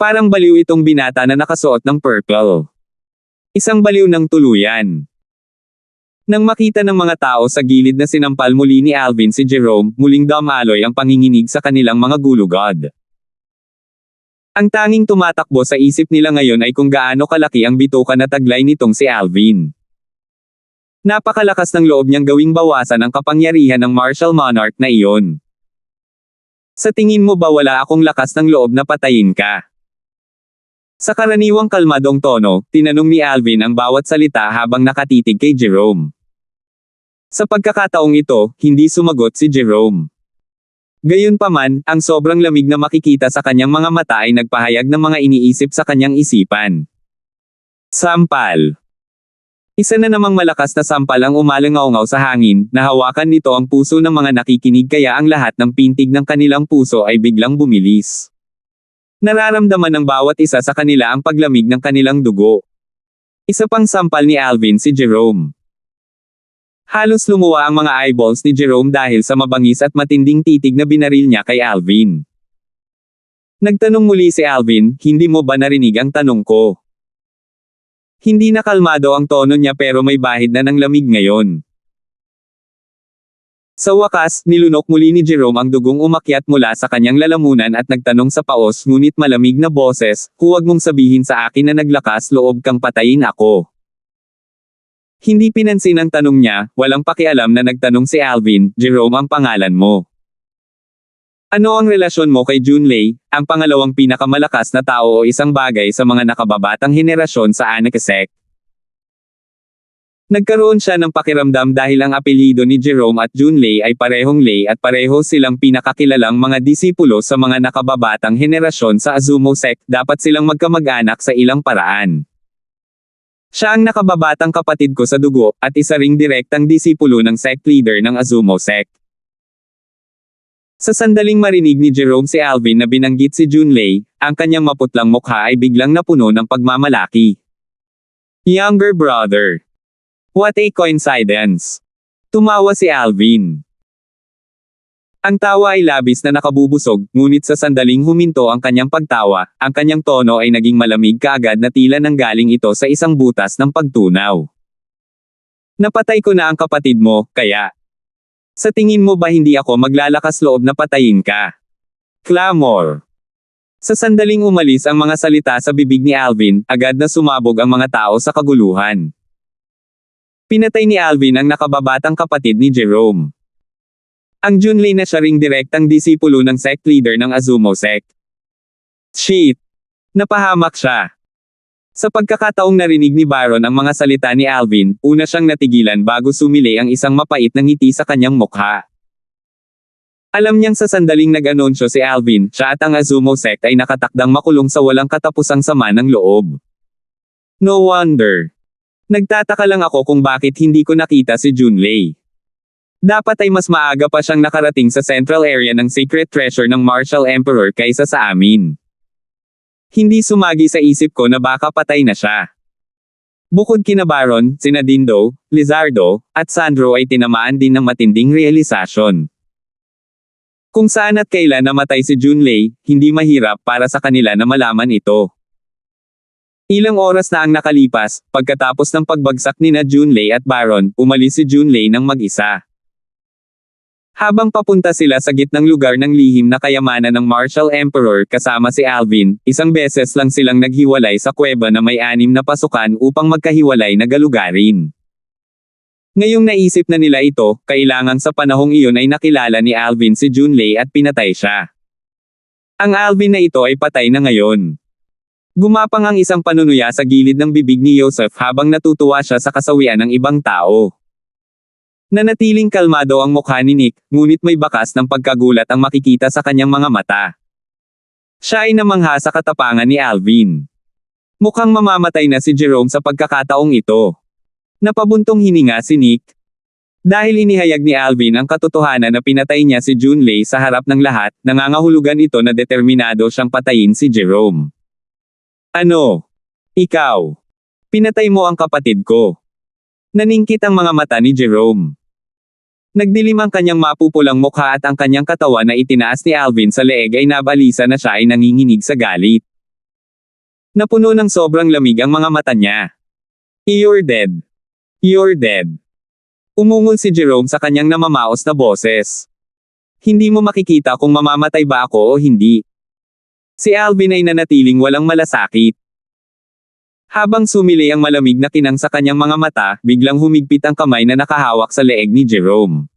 Speaker 1: Parang baliw itong binata na nakasuot ng purple. Isang baliw ng tuluyan. Nang makita ng mga tao sa gilid na sinampal muli ni Alvin si Jerome, muling dumaloy ang panginginig sa kanilang mga gulugod. Ang tanging tumatakbo sa isip nila ngayon ay kung gaano kalaki ang bituka na taglay nitong si Alvin. Napakalakas ng loob niyang gawing bawasan ang kapangyarihan ng martial monarch na iyon. Sa tingin mo ba wala akong lakas ng loob na patayin ka? Sa karaniwang kalmadong tono, tinanong ni Alvin ang bawat salita habang nakatitig kay Jerome. Sa pagkakataong ito, hindi sumagot si Jerome. Gayunpaman, ang sobrang lamig na makikita sa kanyang mga mata ay nagpahayag ng mga iniisip sa kanyang isipan. Sampal. Isa na namang malakas na sampal ang umalangaw-ngaw sa hangin, nahawakan nito ang puso ng mga nakikinig kaya ang lahat ng pintig ng kanilang puso ay biglang bumilis. Nararamdaman ng bawat isa sa kanila ang paglamig ng kanilang dugo. Isa pang sampal ni Alvin si Jerome. Halos lumuwa ang mga eyeballs ni Jerome dahil sa mabangis at matinding titig na binaril niya kay Alvin. Nagtanong muli si Alvin, hindi mo ba narinig ang tanong ko? Hindi na kalmado ang tono niya pero may bahid na ng lamig ngayon. Sa wakas, nilunok muli ni Jerome ang dugong umakyat mula sa kanyang lalamunan at nagtanong sa paos ngunit malamig na boses, huwag mong sabihin sa akin na naglakas loob kang patayin ako. Hindi pinansin ang tanong niya, walang pakialam na nagtanong si Alvin, Jerome ang pangalan mo. Ano ang relasyon mo kay Junlei, ang pangalawang pinakamalakas na tao o isang bagay sa mga nakababatang henerasyon sa Anakin sect? Nagkaroon siya ng pakiramdam dahil ang apelyido ni Jerome at Junlei ay parehong Lei at pareho silang pinakakilalang mga disipulo sa mga nakababatang henerasyon sa Azumo sect, dapat silang magkamag-anak sa ilang paraan. Siya ang nakababatang kapatid ko sa dugo, at isa ring direktang disipulo ng sect leader ng Azumo sect. Sa sandaling marinig ni Jerome si Alvin na binanggit si Junlei, ang kanyang maputlang mukha ay biglang napuno ng pagmamalaki. Younger brother. What a coincidence. Tumawa si Alvin. Ang tawa ay labis na nakabubusog, ngunit sa sandaling huminto ang kanyang pagtawa, ang kanyang tono ay naging malamig kaagad na tila nanggaling ito sa isang butas ng pagtunaw. Napatay ko na ang kapatid mo, kaya. Sa tingin mo ba hindi ako maglalakas loob na patayin ka? Clamor. Sa sandaling umalis ang mga salita sa bibig ni Alvin, agad na sumabog ang mga tao sa kaguluhan. Pinatay ni Alvin ang nakababatang kapatid ni Jerome. Ang Junlei na siya ring direktang disipulo ng sect leader ng Azumo sect. Shit! Napahamak siya. Sa pagkakataong narinig ni Baron ang mga salita ni Alvin, una siyang natigilan bago sumili ang isang mapait na ngiti sa kanyang mukha. Alam niyang sa sandaling nag-anunsyo si Alvin, siya at ang Azumo sect ay nakatakdang makulong sa walang katapusang sama ng loob. No wonder. Nagtataka lang ako kung bakit hindi ko nakita si Junlei. Dapat ay mas maaga pa siyang nakarating sa central area ng secret treasure ng Martial Emperor kaysa sa amin. Hindi sumagi sa isip ko na baka patay na siya. Bukod kina Baron, sina Dindo, Lizardo, at Sandro ay tinamaan din ng matinding realisasyon. Kung saan at kailan namatay si Junlei, hindi mahirap para sa kanila na malaman ito. Ilang oras na ang nakalipas, pagkatapos ng pagbagsak nina Junlei at Baron, umalis si Junlei ng mag-isa. Habang papunta sila sa gitnang lugar ng lihim na kayamanan ng Martial Emperor kasama si Alvin, isang beses lang silang naghiwalay sa kuweba na may 6 na pasukan upang magkahiwalay na galugarin. Ngayong naisip na nila ito, kailangan sa panahong iyon ay nakilala ni Alvin si Junlei at pinatay siya. Ang Alvin na ito ay patay na ngayon. Gumapang ang isang panunuya sa gilid ng bibig ni Joseph habang natutuwa siya sa kasawian ng ibang tao. Nanatiling kalmado ang mukha ni Nick, ngunit may bakas ng pagkagulat ang makikita sa kanyang mga mata. Siya ay namangha sa katapangan ni Alvin. Mukhang mamamatay na si Jerome sa pagkakataong ito. Napabuntong hininga si Nick. Dahil inihayag ni Alvin ang katotohanan na pinatay niya si Junlei sa harap ng lahat, nangangahulugan ito na determinado siyang patayin si Jerome. Ano? Ikaw? Pinatay mo ang kapatid ko. Naningkit ang mga mata ni Jerome. Nagdilim ang kanyang mapupulang mukha at ang kanyang katawan na itinaas ni Alvin sa leeg ay nabalisa na siya ay nanginginig sa galit. Napuno ng sobrang lamig ang mga mata niya. You're dead. You're dead. Umungol si Jerome sa kanyang namamaos na boses. Hindi mo makikita kung mamamatay ba ako o hindi. Si Alvin ay nanatiling walang malasakit. Habang sumili ang malamig na kinang sa kanyang mga mata, biglang humigpit ang kamay na nakahawak sa leeg ni Jerome.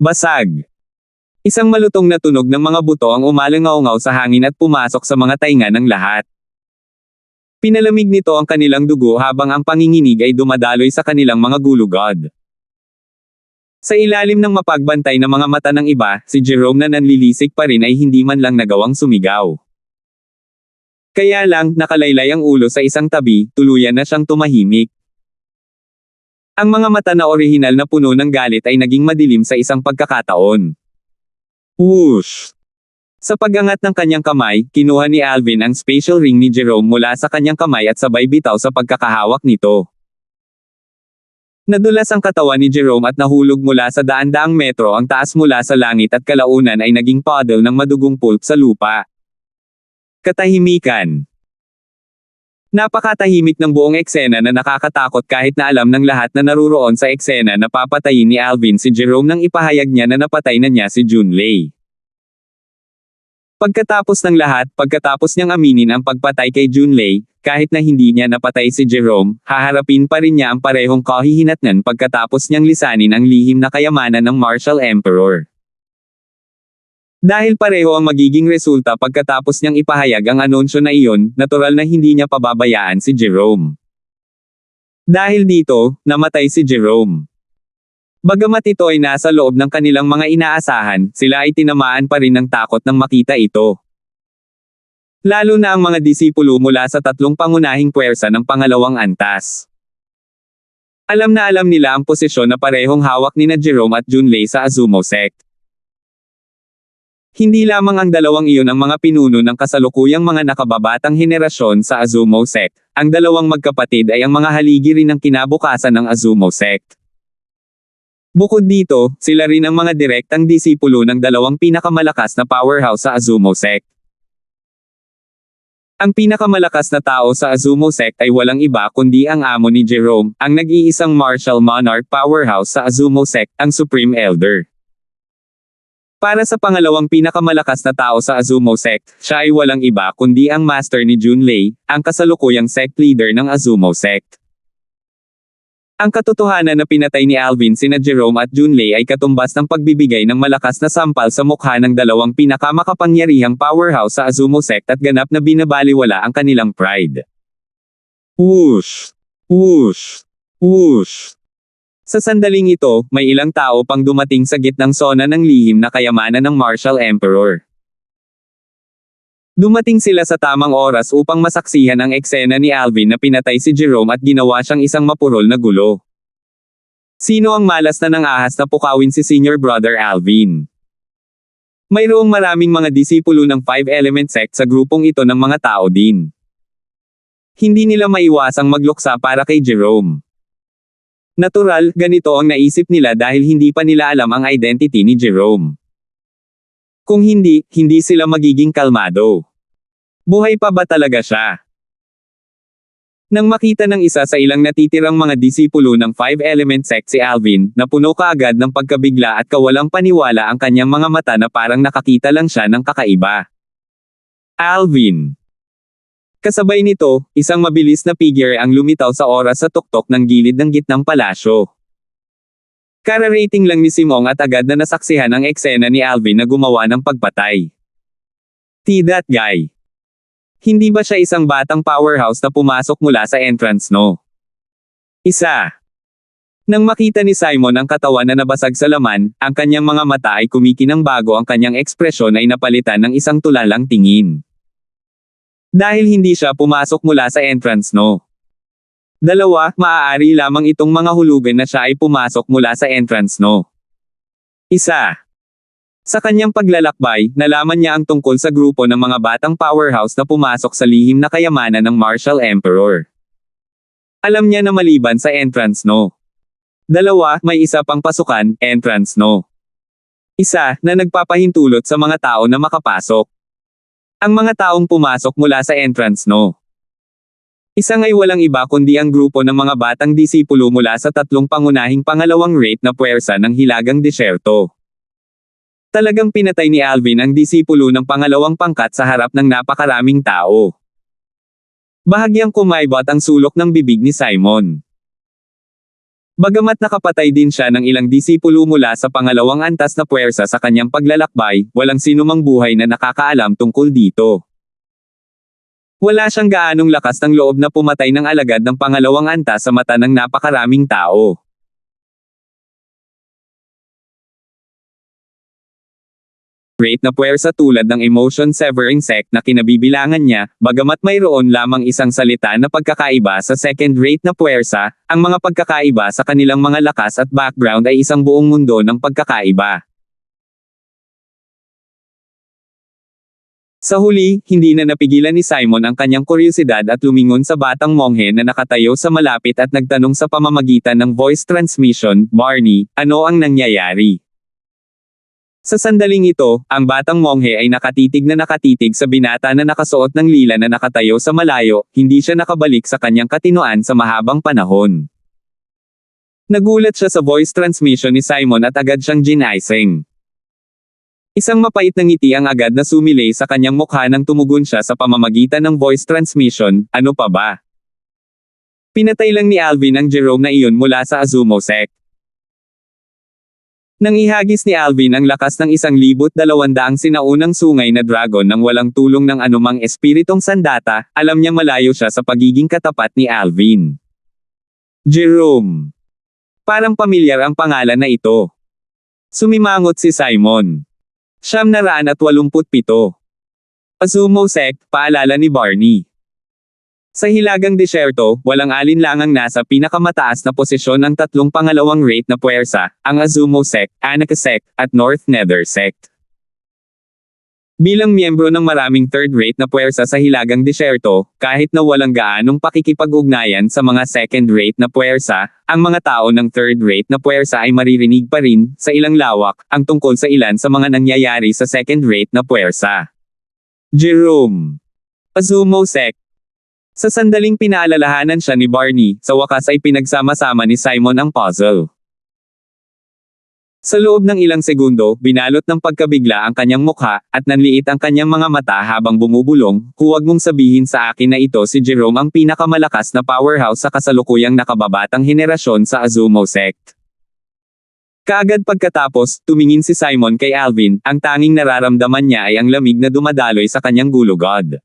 Speaker 1: Basag. Isang malutong na tunog ng mga buto ang umalangaw-ngaw sa hangin at pumasok sa mga tainga ng lahat. Pinalamig nito ang kanilang dugo habang ang panginginig ay dumadaloy sa kanilang mga gulugod. Sa ilalim ng mapagbantay na mga mata ng iba, si Jerome na nanlilisik pa rin ay hindi man lang nagawang sumigaw. Kaya lang, nakalaylay ang ulo sa isang tabi, tuluyan na siyang tumahimik. Ang mga mata na orihinal na puno ng galit ay naging madilim sa isang pagkakataon. Whoosh! Sa pag-angat ng kanyang kamay, kinuha ni Alvin ang spatial ring ni Jerome mula sa kanyang kamay at sabay bitaw sa pagkakahawak nito. Nadulas ang katawan ni Jerome at nahulog mula sa daan-daang metro ang taas mula sa langit at kalaunan ay naging puddle ng madugong pulp sa lupa. Katahimikan. Napakatahimik ng buong eksena na nakakatakot kahit na alam ng lahat na naruroon sa eksena na papatayin ni Alvin si Jerome nang ipahayag niya na napatay na niya si Junlei. Pagkatapos ng lahat, pagkatapos niyang aminin ang pagpatay kay Junlei, kahit na hindi niya napatay si Jerome, haharapin pa rin niya ang parehong kahihinatnan pagkatapos niyang lisanin ang lihim na kayamanan ng Martial Emperor. Dahil pareho ang magiging resulta pagkatapos niyang ipahayag ang anunsyo na iyon, natural na hindi niya pababayaan si Jerome. Dahil dito, namatay si Jerome. Bagamat ito ay nasa loob ng kanilang mga inaasahan, sila ay tinamaan pa rin ng takot nang makita ito. Lalo na ang mga disipulo mula sa 3 pangunahing puwersa ng pangalawang antas. Alam na alam nila ang posisyon na parehong hawak nina Jerome at Junlei sa Azumo sect. Hindi lamang ang dalawang iyon ang mga pinuno ng kasalukuyang mga nakababatang henerasyon sa Azumo sect, ang dalawang magkapatid ay ang mga haligi rin ng kinabukasan ng Azumo sect. Bukod dito, sila rin ang mga direktang disipulo ng dalawang pinakamalakas na powerhouse sa Azumo sect. Ang pinakamalakas na tao sa Azumo sect ay walang iba kundi ang amo ni Jerome, ang nag-iisang martial monarch powerhouse sa Azumo sect, ang Supreme Elder. Para sa pangalawang pinakamalakas na tao sa Azumo sect, siya ay walang iba kundi ang master ni Junlei, ang kasalukuyang sect leader ng Azumo sect. Ang katotohanan na pinatay ni Alvin sina Jerome at Junlei ay katumbas ng pagbibigay ng malakas na sampal sa mukha ng dalawang pinakamakapangyarihang powerhouse sa Azumo sect at ganap na binabaliwala ang kanilang pride. Whoosh! Whoosh! Whoosh! Sa sandaling ito, may ilang tao pang dumating sa gitnang sona ng lihim na kayamanan ng Martial Emperor. Dumating sila sa tamang oras upang masaksihan ang eksena ni Alvin na pinatay si Jerome at ginawa siyang isang mapurol na gulo. Sino ang malas na ng ahas na pukawin si Senior Brother Alvin? Mayroong maraming mga disipulo ng Five Element Sect sa grupong ito ng mga tao din. Hindi nila maiwasang magluksa para kay Jerome. Natural, ganito ang naisip nila dahil hindi pa nila alam ang identity ni Jerome. Kung hindi, hindi sila magiging kalmado. Buhay pa ba talaga siya? Nang makita ng isa sa ilang natitirang mga disipulo ng Five Element Sect si Alvin, napuno kaagad ng pagkabigla at kawalang paniwala ang kanyang mga mata na parang nakakita lang siya ng kakaiba. Alvin. Kasabay nito, isang mabilis na figure ang lumitaw sa oras sa tuktok ng gilid ng gitnang palasyo. Kararating lang ni Simong at agad na nasaksihan ang eksena ni Alvin na gumawa ng pagpatay. That guy. Hindi ba siya isang batang powerhouse na pumasok mula sa entrance no? Isa. Nang makita ni Simon ang katawan na nabasag sa laman, ang kanyang mga mata ay kumikinang bago ang kanyang ekspresyon ay napalitan ng isang tulalang tingin. Dahil hindi siya pumasok mula sa entrance no. Dalawa, maaari lamang itong mga hulugan na siya ay pumasok mula sa entrance no. Isa. Sa kanyang paglalakbay, nalaman niya ang tungkol sa grupo ng mga batang powerhouse na pumasok sa lihim na kayamanan ng Martial Emperor. Alam niya na maliban sa entrance no. Dalawa, may isa pang pasukan, entrance no. Isa, na nagpapahintulot sa mga tao na makapasok. Ang mga taong pumasok mula sa entrance no. Isa nga'y walang iba kundi ang grupo ng mga batang disipulo mula sa tatlong pangunahing pangalawang rate na puwersa ng Hilagang Disyerto. Talagang pinatay ni Alvin ang disipulo ng pangalawang pangkat sa harap ng napakaraming tao. Bahagyang kumaibot ang sulok ng bibig ni Simon. Bagamat nakapatay din siya ng ilang disipulo mula sa pangalawang antas na puwersa sa kanyang paglalakbay, walang sinumang buhay na nakakaalam tungkol dito. Wala siyang gaanong lakas ng loob na pumatay ng alagad ng pangalawang antas sa mata ng napakaraming tao. Rate na puwersa tulad ng Emotion Severing Sect na kinabibilangan niya, bagamat mayroon lamang isang salita na pagkakaiba sa second rate na puwersa, ang mga pagkakaiba sa kanilang mga lakas at background ay isang buong mundo ng pagkakaiba. Sa huli, hindi na napigilan ni Simon ang kanyang kuryosidad at lumingon sa batang monghe na nakatayo sa malapit at nagtanong sa pamamagitan ng voice transmission, Barney, ano ang nangyayari? Sa sandaling ito, ang batang monghe ay nakatitig sa binata na nakasuot ng lila na nakatayo sa malayo, hindi siya nakabalik sa kanyang katinoan sa mahabang panahon. Nagulat siya sa voice transmission ni Simon at agad siyang ginaising. Isang mapait na ngiti ang agad na sumilay sa kanyang mukha nang tumugon siya sa pamamagitan ng voice transmission, ano pa ba? Pinatay lang ni Alvin ang Jerome na iyon mula sa Azumo Sect. Nang ihagis ni Alvin ang lakas ng 1,200 sinaunang sungay na dragon nang walang tulong ng anumang espiritong sandata, alam niya malayo siya sa pagiging katapat ni Alvin. Jerome. Parang pamilyar ang pangalan na ito. Sumimangot si Simon. 987. Azumo Sect, paalala ni Barney. Sa Hilagang Disyerto, walang alinlangang nasa pinakamataas na posisyon ang tatlong pangalawang rate na puwersa, ang Azumo Sect, Anaka Sect, at North Nether Sect. Bilang miyembro ng maraming third rate na puwersa sa Hilagang Disyerto, kahit na walang gaanong pakikipag-ugnayan sa mga second rate na puwersa, ang mga tao ng third rate na puwersa ay maririnig pa rin, sa ilang lawak, ang tungkol sa ilan sa mga nangyayari sa second rate na puwersa. Jerome. Azumo Sect. Sa sandaling pinaalalahanan siya ni Barney, sa wakas ay pinagsama-sama ni Simon ang puzzle. Sa loob ng ilang segundo, binalot ng pagkabigla ang kanyang mukha, at nanliit ang kanyang mga mata habang bumubulong, huwag mong sabihin sa akin na ito si Jerome ang pinakamalakas na powerhouse sa kasalukuyang nakababatang henerasyon sa Azumo Sect. Kaagad pagkatapos, tumingin si Simon kay Alvin, ang tanging nararamdaman niya ay ang lamig na dumadaloy sa kanyang gulugod.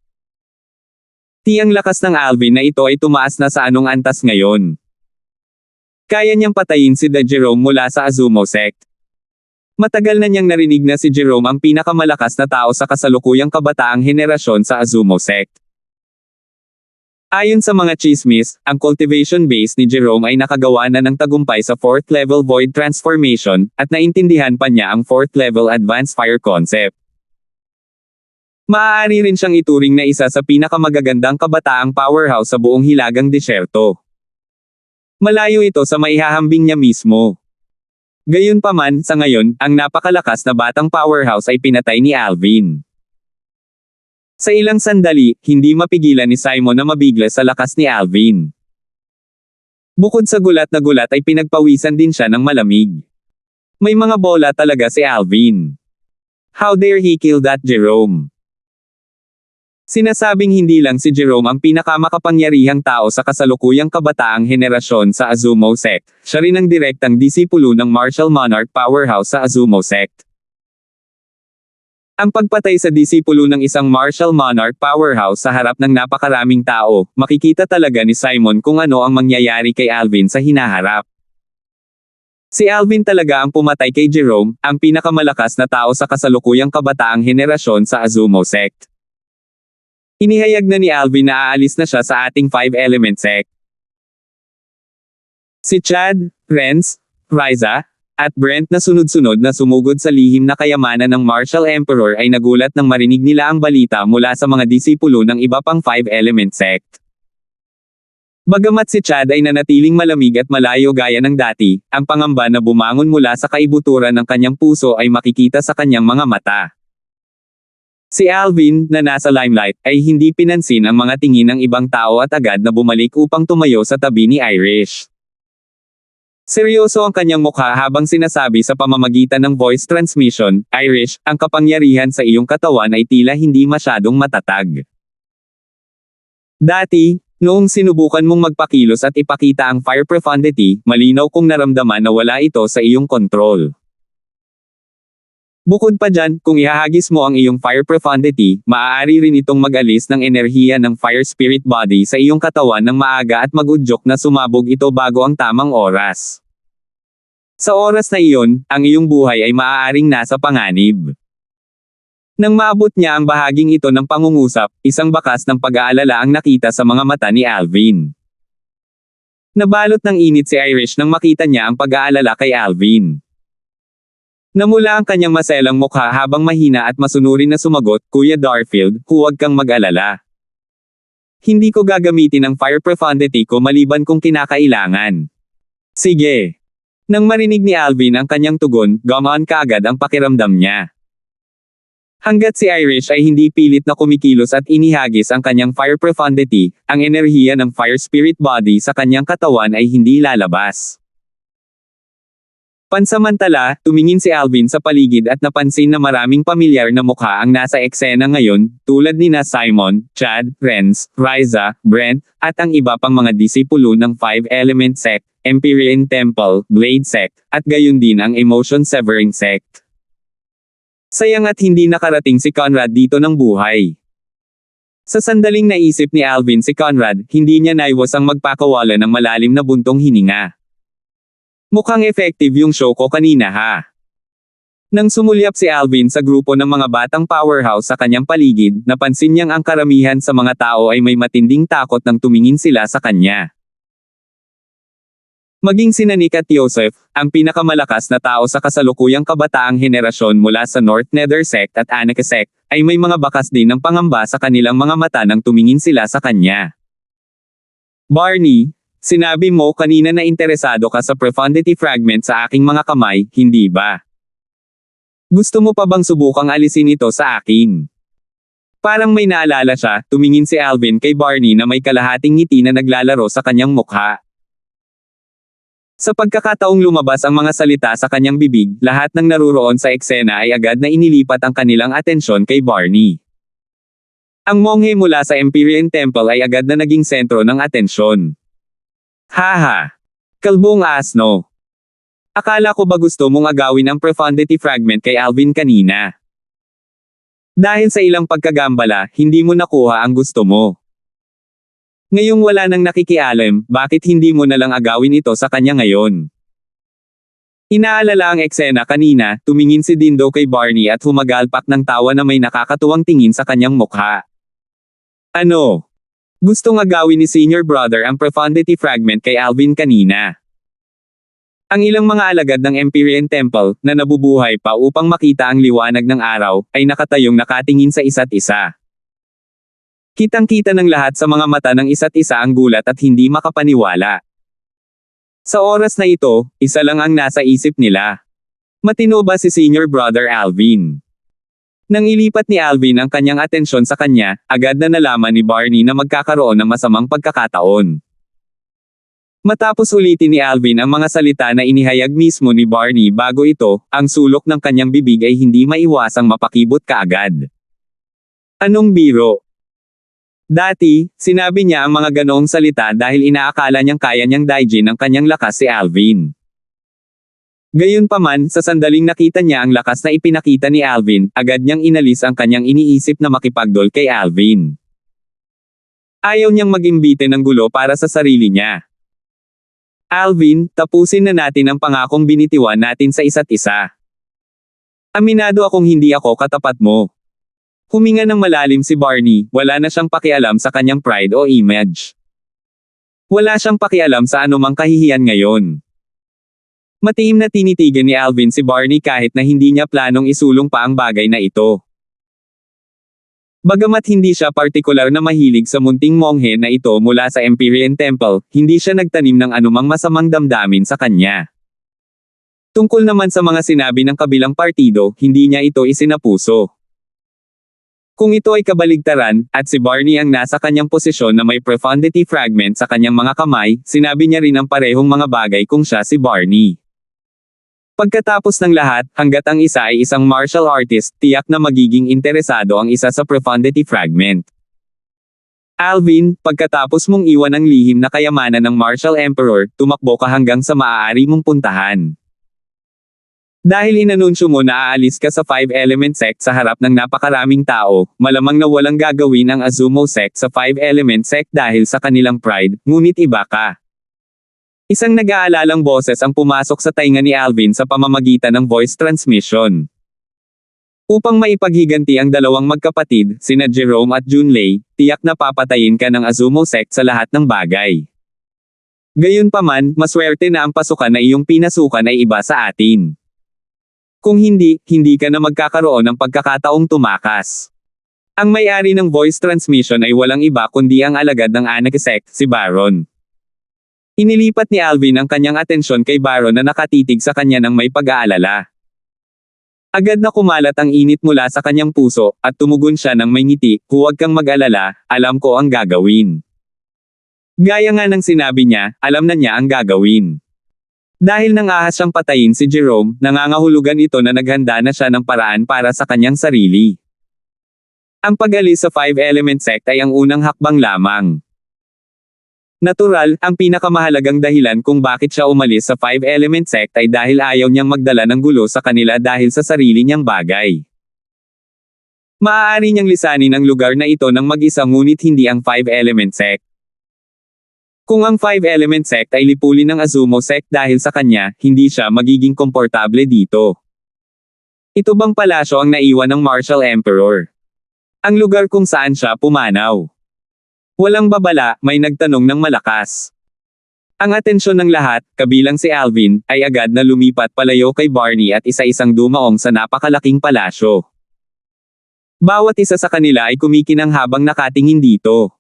Speaker 1: Tiyang lakas ng Alvin na ito ay tumaas na sa anong antas ngayon. Kaya niyang patayin si The Jerome mula sa Azumo sect. Matagal na niyang narinig na si Jerome ang pinakamalakas na tao sa kasalukuyang kabataang henerasyon sa Azumo sect. Ayon sa mga chismis, ang cultivation base ni Jerome ay nakagawa na ng tagumpay sa 4th level void transformation, at naintindihan pa niya ang 4th level advanced fire concept. Maaari rin siyang ituring na isa sa pinakamagagandang kabataang powerhouse sa buong hilagang disyerto. Malayo ito sa maihahambing niya mismo. Gayunpaman, sa ngayon, ang napakalakas na batang powerhouse ay pinatay ni Alvin. Sa ilang sandali, hindi mapigilan ni Simon na mabigla sa lakas ni Alvin. Bukod sa gulat na gulat ay pinagpawisan din siya ng malamig. May mga bola talaga si Alvin. How dare he kill that Jerome? Sinasabing hindi lang si Jerome ang pinakamakapangyarihang tao sa kasalukuyang kabataang henerasyon sa Azumo sect, siya rin ang direktang disipulo ng martial monarch powerhouse sa Azumo sect. Ang pagpatay sa disipulo ng isang martial monarch powerhouse sa harap ng napakaraming tao, makikita talaga ni Simon kung ano ang mangyayari kay Alvin sa hinaharap. Si Alvin talaga ang pumatay kay Jerome, ang pinakamalakas na tao sa kasalukuyang kabataang henerasyon sa Azumo sect. Inihayag na ni Alvin na aalis na siya sa ating 5-element sect. Si Chad, Renz, Riza, at Brent na sunod-sunod na sumugod sa lihim na kayamanan ng Martial Emperor ay nagulat nang marinig nila ang balita mula sa mga disipulo ng iba pang 5-element sect. Bagamat si Chad ay nanatiling malamig at malayo gaya ng dati, ang pangamba na bumangon mula sa kaibuturan ng kanyang puso ay makikita sa kanyang mga mata. Si Alvin, na nasa limelight, ay hindi pinansin ang mga tingin ng ibang tao at agad na bumalik upang tumayo sa tabi ni Irish. Seryoso ang kanyang mukha habang sinasabi sa pamamagitan ng voice transmission, Irish, ang kapangyarihan sa iyong katawan ay tila hindi masyadong matatag. Dati, noong sinubukan mong magpakilos at ipakita ang fire profundity, malinaw kong naramdaman na wala ito sa iyong kontrol. Bukod pa dyan, kung ihahagis mo ang iyong fire profundity, maaari rin itong mag-alis ng enerhiya ng fire spirit body sa iyong katawan ng maaga at mag-udyok na sumabog ito bago ang tamang oras. Sa oras na iyon, ang iyong buhay ay maaaring nasa panganib. Nang maabot niya ang bahaging ito ng pangungusap, isang bakas ng pag-aalala ang nakita sa mga mata ni Alvin. Nabalot ng init si Irish nang makita niya ang pag-aalala kay Alvin. Namula ang kanyang maselang mukha habang mahina at masunurin na sumagot, Kuya Darfield, huwag kang mag-alala. Hindi ko gagamitin ang fire profundity ko maliban kung kinakailangan. Sige. Nang marinig ni Alvin ang kanyang tugon, gumaan kaagad ang pakiramdam niya. Hanggat si Irish ay hindi pilit na kumikilos at inihagis ang kanyang fire profundity, ang enerhiya ng fire spirit body sa kanyang katawan ay hindi lalabas. Pansamantala, tumingin si Alvin sa paligid at napansin na maraming pamilyar na mukha ang nasa eksena ngayon, tulad nina Simon, Chad, Renz, Riza, Brent, at ang iba pang mga disipulo ng 5-element sect, Empyrean Temple, Blade sect, at gayon din ang Emotion Severing sect. Sayang at hindi nakarating si Conrad dito ng buhay. Sa sandaling naisip ni Alvin si Conrad, hindi niya naiwas ang magpakawala ng malalim na buntong hininga. Mukhang effective yung show ko kanina ha. Nang sumulyap si Alvin sa grupo ng mga batang powerhouse sa kanyang paligid, napansin niyang ang karamihan sa mga tao ay may matinding takot nang tumingin sila sa kanya. Maging sina Nick at Joseph, ang pinakamalakas na tao sa kasalukuyang kabataang henerasyon mula sa North Nether sect at Anarchy sect, ay may mga bakas din ng pangamba sa kanilang mga mata nang tumingin sila sa kanya. Barney, sinabi mo kanina na interesado ka sa profundity fragment sa aking mga kamay, hindi ba? Gusto mo pa bang subukang alisin ito sa akin? Parang may naalala siya, tumingin si Alvin kay Barney na may kalahating ngiti na naglalaro sa kanyang mukha. Sa pagkakataong lumabas ang mga salita sa kanyang bibig, lahat ng naruroon sa eksena ay agad na inilipat ang kanilang atensyon kay Barney. Ang monghe mula sa Empyrean Temple ay agad na naging sentro ng atensyon. Haha! Kalbong asno! Akala ko ba gusto mong agawin ang profundity fragment kay Alvin kanina? Dahil sa ilang pagkagambala, hindi mo nakuha ang gusto mo. Ngayong wala nang nakikialam, bakit hindi mo na lang agawin ito sa kanya ngayon? Inaalala ang eksena kanina, tumingin si Dindo kay Barney at humagalpak ng tawa na may nakakatuwang tingin sa kanyang mukha. Ano? Gustong agawin ni Senior Brother ang profundity fragment kay Alvin kanina. Ang ilang mga alagad ng Empyrean Temple, na nabubuhay pa upang makita ang liwanag ng araw, ay nakatayong nakatingin sa isa't isa. Kitang-kita ng lahat sa mga mata ng isa't isa ang gulat at hindi makapaniwala. Sa oras na ito, isa lang ang nasa isip nila. Matino ba si Senior Brother Alvin? Nang ilipat ni Alvin ang kanyang atensyon sa kanya, agad na nalaman ni Barney na magkakaroon ng masamang pagkakataon. Matapos ulitin ni Alvin ang mga salita na inihayag mismo ni Barney bago ito, ang sulok ng kanyang bibig ay hindi maiwasang mapakibot kaagad. Anong biro? Dati, sinabi niya ang mga ganoong salita dahil inaakala niyang kaya niyang daigin ang kanyang lakas si Alvin. Gayunpaman, sa sandaling nakita niya ang lakas na ipinakita ni Alvin, agad niyang inalis ang kanyang iniisip na makipagdol kay Alvin. Ayaw niyang mag-imbite ng gulo para sa sarili niya. Alvin, tapusin na natin ang pangakong binitiwan natin sa isa't isa. Aminado akong hindi ako katapat mo. Huminga ng malalim si Barney, wala na siyang pakialam sa kanyang pride o image. Wala siyang pakialam sa anumang kahihiyan ngayon. Matiim na tinitigan ni Alvin si Barney kahit na hindi niya planong isulong pa ang bagay na ito. Bagamat hindi siya partikular na mahilig sa munting monghe na ito mula sa Empyrean Temple, hindi siya nagtanim ng anumang masamang damdamin sa kanya. Tungkol naman sa mga sinabi ng kabilang partido, hindi niya ito isinapuso. Kung ito ay kabaligtaran, at si Barney ang nasa kanyang posisyon na may profundity fragment sa kanyang mga kamay, sinabi niya rin ang parehong mga bagay kung siya si Barney. Pagkatapos ng lahat, hanggat ang isa ay isang martial artist, tiyak na magiging interesado ang isa sa profundity fragment. Alvin, pagkatapos mong iwan ang lihim na kayamanan ng Martial Emperor, tumakbo ka hanggang sa maaari mong puntahan. Dahil inanunsyo mo na aalis ka sa 5-element sect sa harap ng napakaraming tao, malamang na walang gagawin ang Azumo sect sa 5-element sect dahil sa kanilang pride, ngunit iba ka. Isang nag-aalalang boses ang pumasok sa tainga ni Alvin sa pamamagitan ng voice transmission. Upang maipaghiganti ang dalawang magkapatid, sina Jerome at Junlei, tiyak na papatayin ka ng Azumo sect sa lahat ng bagay. Gayunpaman, maswerte na ang pasukan na iyong pinasukan ay iba sa atin. Kung hindi, hindi ka na magkakaroon ng pagkakataong tumakas. Ang may-ari ng voice transmission ay walang iba kundi ang alagad ng Anarchy sect, si Baron. Inilipat ni Alvin ang kanyang atensyon kay Baron na nakatitig sa kanya ng may pag-aalala. Agad na kumalat ang init mula sa kanyang puso, at tumugon siya ng may ngiti, huwag kang mag-alala, alam ko ang gagawin. Gaya nga ng sinabi niya, alam na niya ang gagawin. Dahil nang ahas siyang patayin si Jerome, nangangahulugan ito na naghanda na siya ng paraan para sa kanyang sarili. Ang pag-alis sa 5-element sect ay ang unang hakbang lamang. Natural, ang pinakamahalagang dahilan kung bakit siya umalis sa 5-element sect ay dahil ayaw niyang magdala ng gulo sa kanila dahil sa sarili niyang bagay. Maaari niyang lisanin ang lugar na ito ng mag-isa ngunit hindi ang 5-element sect. Kung ang 5-element sect ay lipulin ng Azumo sect dahil sa kanya, hindi siya magiging komportable dito. Ito bang palasyo ang naiwan ng Martial Emperor? Ang lugar kung saan siya pumanaw. Walang babala, may nagtanong ng malakas. Ang atensyon ng lahat, kabilang si Alvin, ay agad na lumipat palayo kay Barney at isa-isang dumaong sa napakalaking palasyo. Bawat isa sa kanila ay kumikinang habang nakatingin dito.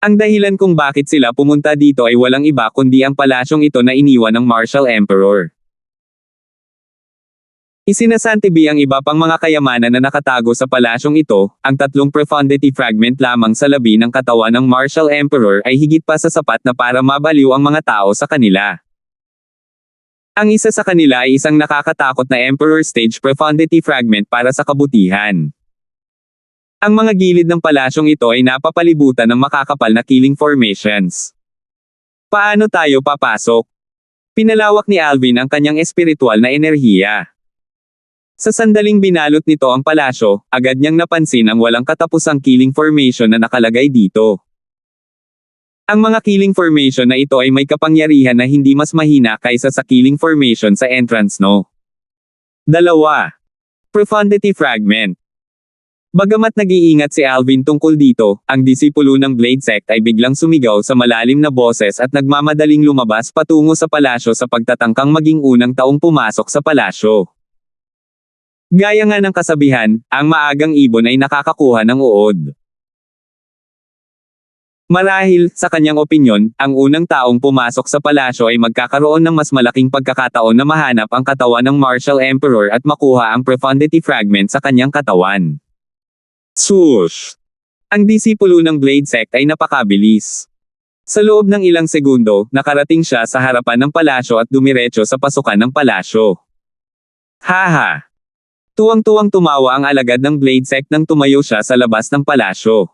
Speaker 1: Ang dahilan kung bakit sila pumunta dito ay walang iba kundi ang palasyong ito na iniwan ng Martial Emperor. Isinasantibi ang iba pang mga kayamanan na nakatago sa palasyong ito, ang 3 profundity fragment lamang sa labi ng katawan ng Martial Emperor ay higit pa sa sapat na para mabaliw ang mga tao sa kanila. Ang isa sa kanila ay isang nakakatakot na Emperor Stage profundity fragment para sa kabutihan. Ang mga gilid ng palasyong ito ay napapalibutan ng makakapal na killing formations. Paano tayo papasok? Pinalawak ni Alvin ang kanyang espiritual na enerhiya. Sa sandaling binalot nito ang palasyo, agad niyang napansin ang walang katapusang killing formation na nakalagay dito. Ang mga killing formation na ito ay may kapangyarihan na hindi mas mahina kaysa sa killing formation sa entrance no. 2. Profundity Fragment. Bagamat nag-iingat si Alvin tungkol dito, ang disipulo ng Blade Sect ay biglang sumigaw sa malalim na boses at nagmamadaling lumabas patungo sa palasyo sa pagtatangkang maging unang taong pumasok sa palasyo. Gaya nga ng kasabihan, ang maagang ibon ay nakakakuha ng uod. Marahil, sa kanyang opinyon, ang unang taong pumasok sa palasyo ay magkakaroon ng mas malaking pagkakataon na mahanap ang katawan ng Martial Emperor at makuha ang Profundity Fragment sa kanyang katawan. Swoosh! Ang disipulo ng Blade Sect ay napakabilis. Sa loob ng ilang segundo, nakarating siya sa harapan ng palasyo at dumiretso sa pasukan ng palasyo. Haha! Tuwang-tuwang tumawa ang alagad ng Blade Sect nang tumayo siya sa labas ng palasyo.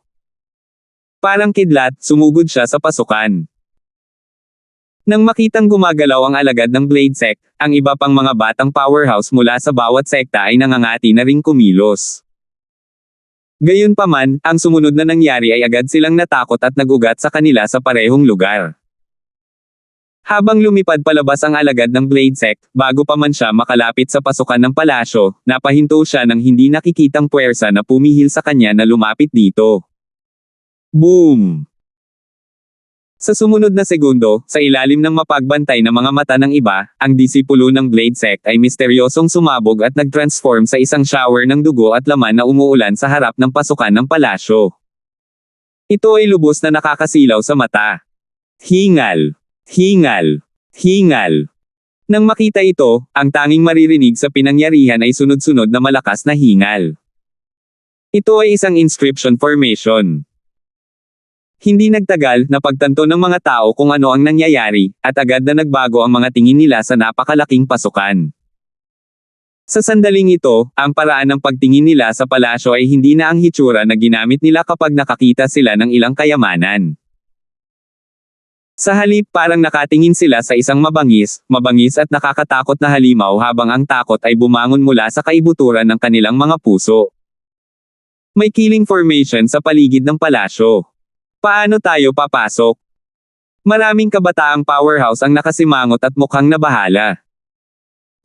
Speaker 1: Parang kidlat, sumugod siya sa pasukan. Nang makitang gumagalaw ang alagad ng Blade Sect, ang iba pang mga batang powerhouse mula sa bawat sekta ay nangangati na ring kumilos. Gayunpaman, ang sumunod na nangyari ay agad silang natakot at nagugat sa kanila sa parehong lugar. Habang lumipad palabas ang alagad ng Blade Sect, bago pa man siya makalapit sa pasukan ng palasyo, napahinto siya ng hindi nakikitang puwersa na pumihil sa kanya na lumapit dito. Boom! Sa sumunod na segundo, sa ilalim ng mapagbantay na mga mata ng iba, ang disipulo ng Blade Sect ay misteryosong sumabog at nag-transform sa isang shower ng dugo at laman na umuulan sa harap ng pasukan ng palasyo. Ito ay lubos na nakakasilaw sa mata. Hingal! Hingal! Hingal! Nang makita ito, ang tanging maririnig sa pinangyarihan ay sunod-sunod na malakas na hingal. Ito ay isang inscription formation. Hindi nagtagal, napagtanto ng mga tao kung ano ang nangyayari, at agad na nagbago ang mga tingin nila sa napakalaking pasukan. Sa sandaling ito, ang paraan ng pagtingin nila sa palasyo ay hindi na ang hitsura na ginamit nila kapag nakakita sila ng ilang kayamanan. Sa halip, parang nakatingin sila sa isang mabangis at nakakatakot na halimaw habang ang takot ay bumangon mula sa kaibuturan ng kanilang mga puso. May killing formation sa paligid ng palasyo. Paano tayo papasok? Maraming kabataang powerhouse ang nakasimangot at mukhang nabahala.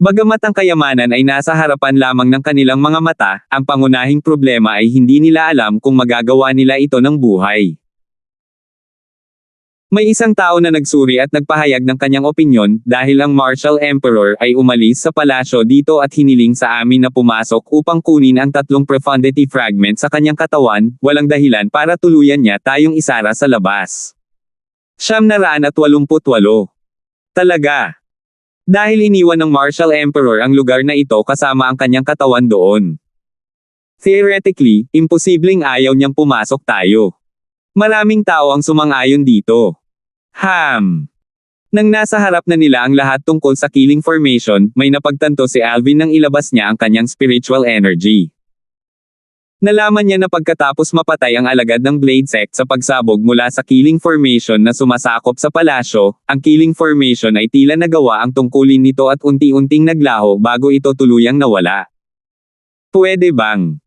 Speaker 1: Bagamat ang kayamanan ay nasa harapan lamang ng kanilang mga mata, ang pangunahing problema ay hindi nila alam kung magagawa nila ito ng buhay. May isang tao na nagsuri at nagpahayag ng kanyang opinyon, dahil ang Martial Emperor ay umalis sa palasyo dito at hiniling sa amin na pumasok upang kunin ang 3 Profundity Fragment sa kanyang katawan, walang dahilan para tuluyan niya tayong isara sa labas. 988. Talaga. Dahil iniwan ng Martial Emperor ang lugar na ito kasama ang kanyang katawan doon. Theoretically, imposibleng ayaw niyang pumasok tayo. Maraming tao ang sumang-ayon dito. Nang nasa harap na nila ang lahat tungkol sa killing formation, may napagtanto si Alvin nang ilabas niya ang kanyang spiritual energy. Nalaman niya na pagkatapos mapatay ang alagad ng Blade Sect sa pagsabog mula sa killing formation na sumasakop sa palasyo, ang killing formation ay tila nagawa ang tungkulin nito at unti-unting naglaho bago ito tuluyang nawala. Pwede bang?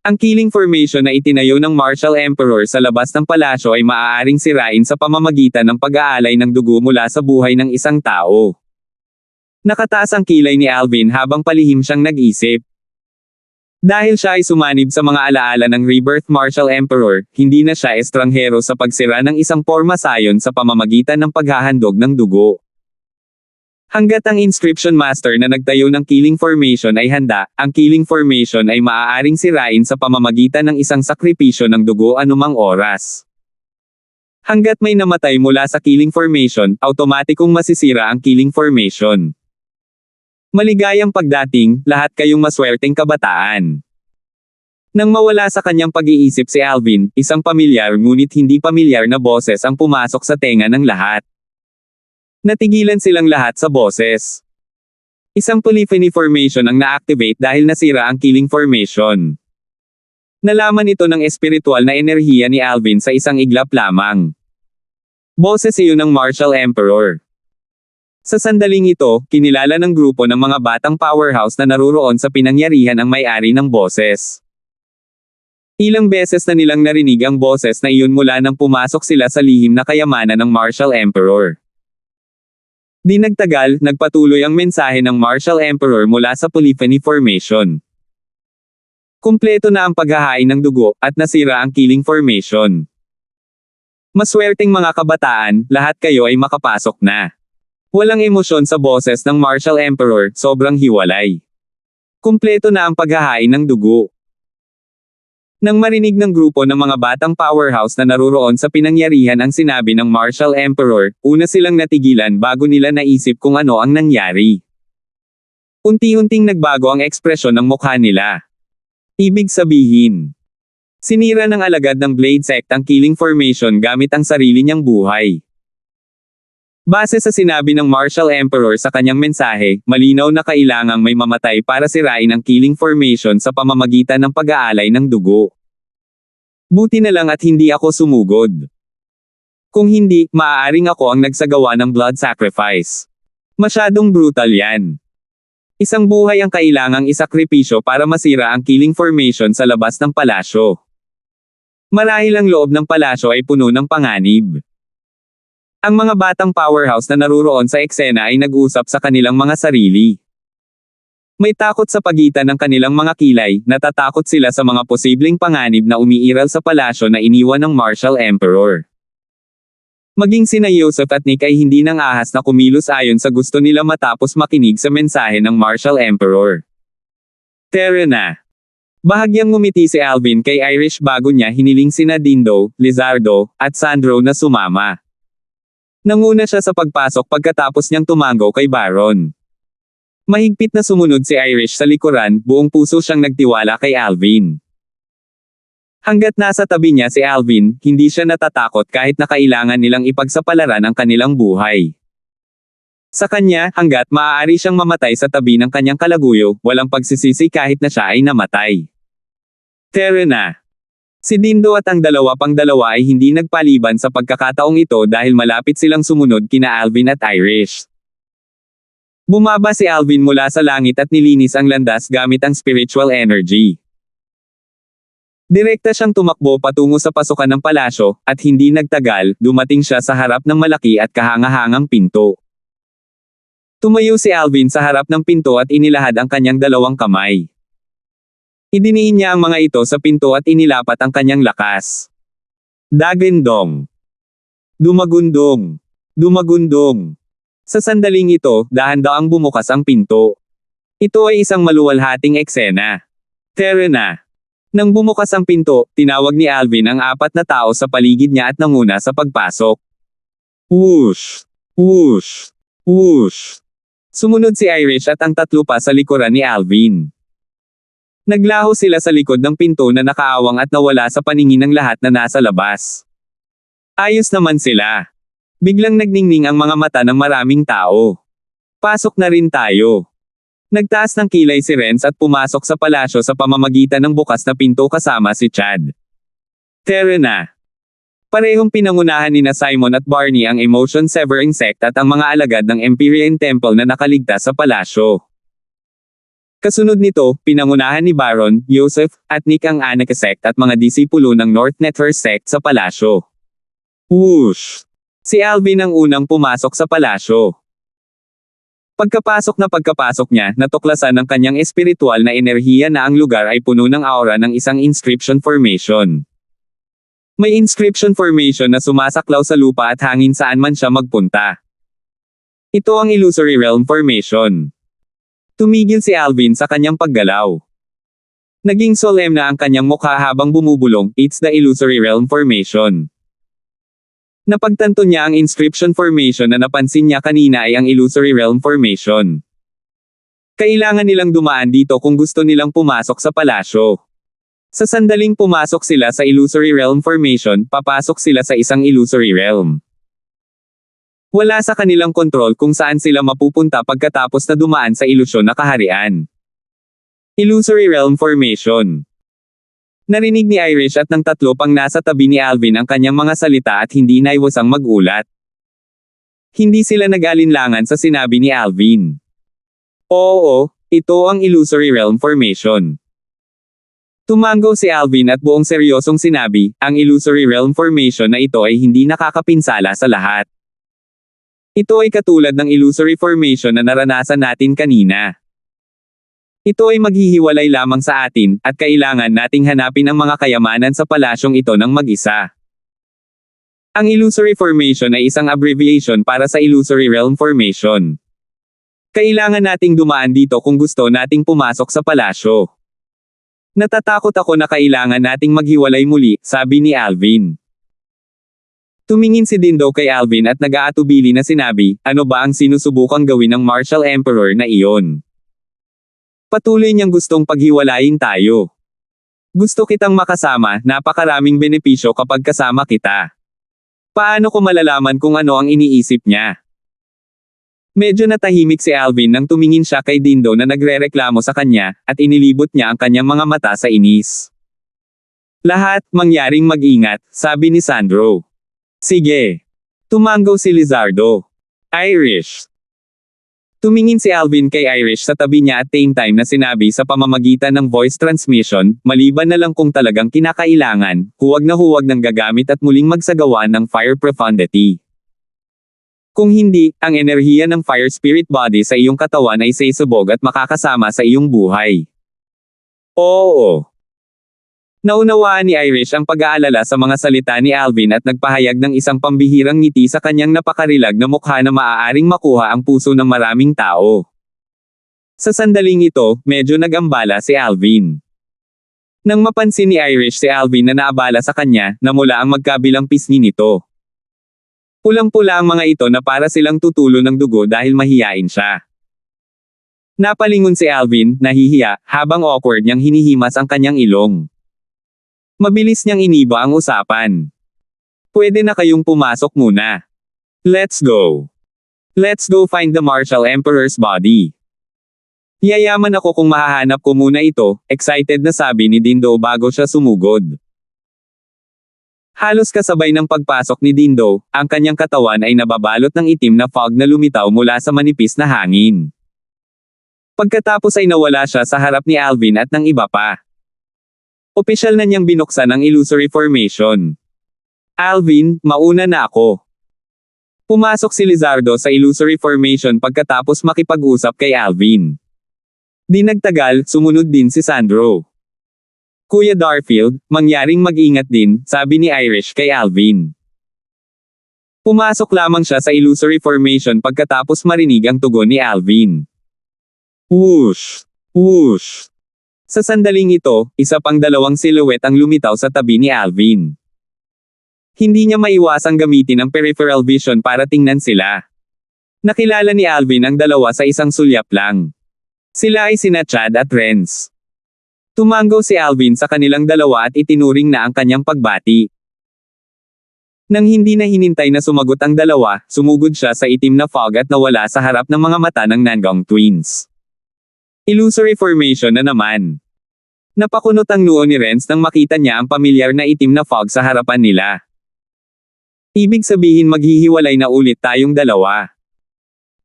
Speaker 1: Ang killing formation na itinayo ng Martial Emperor sa labas ng palasyo ay maaaring sirain sa pamamagitan ng pag-aalay ng dugo mula sa buhay ng isang tao. Nakataas ang kilay ni Alvin habang palihim siyang nag-isip. Dahil siya ay sumanib sa mga alaala ng Rebirth Martial Emperor, hindi na siya estranghero sa pagsira ng isang pormasayon sa pamamagitan ng paghahandog ng dugo. Hanggat ang Inscription Master na nagtayo ng killing formation ay handa, ang killing formation ay maaaring sirain sa pamamagitan ng isang sakripisyo ng dugo anumang oras. Hanggat may namatay mula sa killing formation, automatikong masisira ang killing formation. Maligayang pagdating, lahat kayong maswerteng kabataan. Nang mawala sa kanyang pag-iisip si Alvin, isang pamilyar ngunit hindi pamilyar na boses ang pumasok sa tenga ng lahat. Natigilan silang lahat sa boses. Isang polyphony formation ang na-activate dahil nasira ang killing formation. Nalaman ito ng espiritual na enerhiya ni Alvin sa isang iglap lamang. Boses iyon ng Martial Emperor. Sa sandaling ito, kinilala ng grupo ng mga batang powerhouse na naruroon sa pinangyarihan ang may-ari ng boses. Ilang beses na nilang narinig ang boses na iyon mula nang pumasok sila sa lihim na kayamanan ng Martial Emperor. Di nagtagal, nagpatuloy ang mensahe ng Martial Emperor mula sa Polyphony Formation. Kumpleto na ang paghahain ng dugo, at nasira ang Killing Formation. Maswerteng mga kabataan, lahat kayo ay makapasok na. Walang emosyon sa boses ng Martial Emperor, sobrang hiwalay. Kumpleto na ang paghahain ng dugo. Nang marinig ng grupo ng mga batang powerhouse na naruroon sa pinangyarihan ang sinabi ng Martial Emperor, una silang natigilan bago nila naisip kung ano ang nangyari. Unti-unting nagbago ang ekspresyon ng mukha nila. Ibig sabihin, sinira ng alagad ng Blade Sect ang Killing Formation gamit ang sarili niyang buhay. Base sa sinabi ng Martial Emperor sa kanyang mensahe, malinaw na kailangang may mamatay para sirain ang Killing Formation sa pamamagitan ng pag-aalay ng dugo. Buti na lang at hindi ako sumugod. Kung hindi, maaaring ako ang nagsagawa ng blood sacrifice. Masyadong brutal yan. Isang buhay ang kailangang isakripisyo para masira ang Killing Formation sa labas ng palasyo. Marahil ang loob ng palasyo ay puno ng panganib. Ang mga batang powerhouse na naruroon sa eksena ay nag-usap sa kanilang mga sarili. May takot sa pagitan ng kanilang mga kilay, natatakot sila sa mga posibleng panganib na umiiral sa palasyo na iniwan ng Martial Emperor. Maging sina Joseph at Nick ay hindi nang ahas na kumilos ayon sa gusto nila matapos makinig sa mensahe ng Martial Emperor. Tara na. Bahagyang ngumiti si Alvin kay Irish bago niya hiniling sina Dindo, Lizardo, at Sandro na sumama. Nanguna siya sa pagpasok pagkatapos niyang tumango kay Baron. Mahigpit na sumunod si Irish sa likuran, buong puso siyang nagtiwala kay Alvin. Hanggat nasa tabi niya si Alvin, hindi siya natatakot kahit na kailangan nilang ipagsapalaran ang kanilang buhay. Sa kanya, hanggat maaari siyang mamatay sa tabi ng kanyang kalaguyo, walang pagsisisi kahit na siya ay namatay. Tara na. Si Dindo at ang dalawa pang dalawa ay hindi nagpaliban sa pagkakataong ito dahil malapit silang sumunod kina Alvin at Irish. Bumaba si Alvin mula sa langit at nilinis ang landas gamit ang spiritual energy. Direkta siyang tumakbo patungo sa pasukan ng palasyo, at hindi nagtagal, dumating siya sa harap ng malaki at kahangahangang pinto. Tumayo si Alvin sa harap ng pinto at inilahad ang kanyang dalawang kamay. Idiniin niya ang mga ito sa pinto at inilapat ang kanyang lakas. Dagendong. Dumagundong. Dumagundong. Sa sandaling ito, dahan-daang bumukas ang pinto. Ito ay isang maluwalhating eksena. Tara na. Nang bumukas ang pinto, tinawag ni Alvin ang apat na tao sa paligid niya at nanguna sa pagpasok. Whoosh! Whoosh! Whoosh! Sumunod si Irish at ang tatlo pa sa likuran ni Alvin. Naglaho sila sa likod ng pinto na nakaawang at nawala sa paningin ng lahat na nasa labas. Ayos naman sila. Biglang nagningning ang mga mata ng maraming tao. Pasok na rin tayo. Nagtaas ng kilay si Renz at pumasok sa palasyo sa pamamagitan ng bukas na pinto kasama si Chad. Tara na. Parehong pinangunahan ni na Simon at Barney ang Emotion Severing Sect at ang mga alagad ng Empyrean Temple na nakaligtas sa palasyo. Kasunod nito, pinangunahan ni Baron, Joseph, at Nick ang Anaka Sect at mga disipulo ng North Nether Sect sa palasyo. Whoosh! Si Alvin ang unang pumasok sa palasyo. Pagkapasok niya, natuklasan ng kanyang espiritual na enerhiya na ang lugar ay puno ng aura ng isang inscription formation. May inscription formation na sumasaklaw sa lupa at hangin saan man siya magpunta. Ito ang Illusory Realm Formation. Tumigil si Alvin sa kanyang paggalaw. Naging solemn na ang kanyang mukha habang bumubulong, it's the Illusory Realm Formation. Napagtanto niya ang inscription formation na napansin niya kanina ay ang Illusory Realm Formation. Kailangan nilang dumaan dito kung gusto nilang pumasok sa palasyo. Sa sandaling pumasok sila sa Illusory Realm Formation, papasok sila sa isang Illusory Realm. Wala sa kanilang kontrol kung saan sila mapupunta pagkatapos na dumaan sa ilusyon na kaharian. Illusory Realm Formation. Narinig ni Irish at ng tatlo pang nasa tabi ni Alvin ang kanyang mga salita at hindi naiwasang magulat. Hindi sila nag-alinlangan sa sinabi ni Alvin. Oo, ito ang Illusory Realm Formation. Tumango si Alvin at buong seryosong sinabi, ang illusory realm formation na ito ay hindi nakakapinsala sa lahat. Ito ay katulad ng illusory formation na naranasan natin kanina. Ito ay maghihiwalay lamang sa atin, at kailangan nating hanapin ang mga kayamanan sa palasyong ito ng mag-isa. Ang illusory formation ay isang abbreviation para sa illusory realm formation. Kailangan nating dumaan dito kung gusto nating pumasok sa palasyo. Natatakot ako na kailangan nating maghiwalay muli, sabi ni Alvin. Tumingin si Dindo kay Alvin at nag-aatubili na sinabi, ano ba ang sinusubukang gawin ng Martial Emperor na iyon? Patuloy niyang gustong paghiwalayin tayo. Gusto kitang makasama, napakaraming benepisyo kapag kasama kita. Paano ko malalaman kung ano ang iniisip niya? Medyo natahimik si Alvin nang tumingin siya kay Dindo na nagrereklamo sa kanya, at inilibot niya ang kanyang mga mata sa inis. Lahat, mangyaring mag-ingat, sabi ni Sandro. Sige. Tumango si Lizardo. Irish. Tumingin si Alvin kay Irish sa tabi niya at same time na sinabi sa pamamagitan ng voice transmission, maliban na lang kung talagang kinakailangan, huwag ng gagamit at muling magsagawa ng fire profundity. Kung hindi, ang enerhiya ng fire spirit body sa iyong katawan ay sasabog at makakasama sa iyong buhay. Oo. Naunawaan ni Irish ang pag-aalala sa mga salita ni Alvin at nagpahayag ng isang pambihirang ngiti sa kanyang napakarilag na mukha na maaaring makuha ang puso ng maraming tao. Sa sandaling ito, medyo nag-ambala si Alvin. Nang mapansin ni Irish si Alvin na naabala sa kanya, namula ang magkabilang pisngi nito. Pulang-pula ang mga ito na para silang tutulo ng dugo dahil mahiyain siya. Napalingon si Alvin, nahihiya, habang awkward niyang hinihimas ang kanyang ilong. Mabilis niyang iniba ang usapan. Pwede na kayong pumasok muna. Let's go. Let's go find the Martial Emperor's body. Yayaman ako kung mahahanap ko muna ito, excited na sabi ni Dindo bago siya sumugod. Halos kasabay ng pagpasok ni Dindo, ang kanyang katawan ay nababalot ng itim na fog na lumitaw mula sa manipis na hangin. Pagkatapos ay nawala siya sa harap ni Alvin at ng iba pa. Opisyal na niyang binuksan ang illusory formation. Alvin, mauna na ako. Pumasok si Lizardo sa illusory formation pagkatapos makipag-usap kay Alvin. Di nagtagal, sumunod din si Sandro. Kuya Darfield, mangyaring mag-ingat din, sabi ni Irish kay Alvin. Pumasok lamang siya sa illusory formation pagkatapos marinig ang tugon ni Alvin. Whoosh! Whoosh! Sa sandaling ito, isa pang dalawang silhouette ang lumitaw sa tabi ni Alvin. Hindi niya maiwasang gamitin ang peripheral vision para tingnan sila. Nakilala ni Alvin ang dalawa sa isang sulyap lang. Sila ay sina Chad at Renz. Tumango si Alvin sa kanilang dalawa at itinuring na ang kanyang pagbati. Nang hindi na hinintay na sumagot ang dalawa, sumugod siya sa itim na fog at nawala sa harap ng mga mata ng Nangong twins. Illusory formation na naman. Napakunot ang noo ni Renz nang makita niya ang pamilyar na itim na fog sa harapan nila. Ibig sabihin maghihiwalay na ulit tayong dalawa.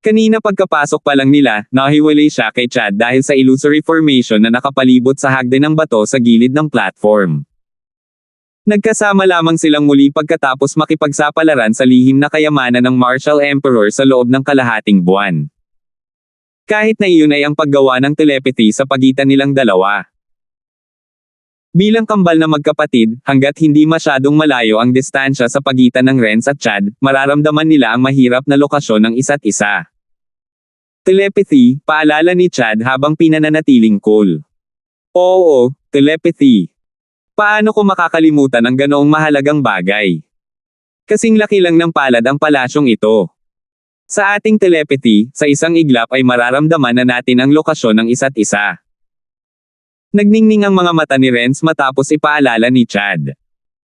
Speaker 1: Kanina pagkapasok pa lang nila, nahiwalay siya kay Chad dahil sa illusory formation na nakapalibot sa hagdan ng bato sa gilid ng platform. Nagkasama lamang silang muli pagkatapos makipagsapalaran sa lihim na kayamanan ng Martial Emperor sa loob ng kalahating buwan. Kahit na iyon ay ang paggawa ng telepathy sa pagitan nilang dalawa. Bilang kambal na magkapatid, hanggat hindi masyadong malayo ang distansya sa pagitan ng Renz at Chad, mararamdaman nila ang mahirap na lokasyon ng isa't isa. Telepathy, paalala ni Chad habang pinananatiling cool. Oo, telepathy. Paano ko makakalimutan ang ganoong mahalagang bagay? Kasing laki lang ng palad ang palasyong ito. Sa ating telepathy, sa isang iglap ay mararamdaman na natin ang lokasyon ng isa't isa. Nagningning ang mga mata ni Renz matapos ipaalala ni Chad.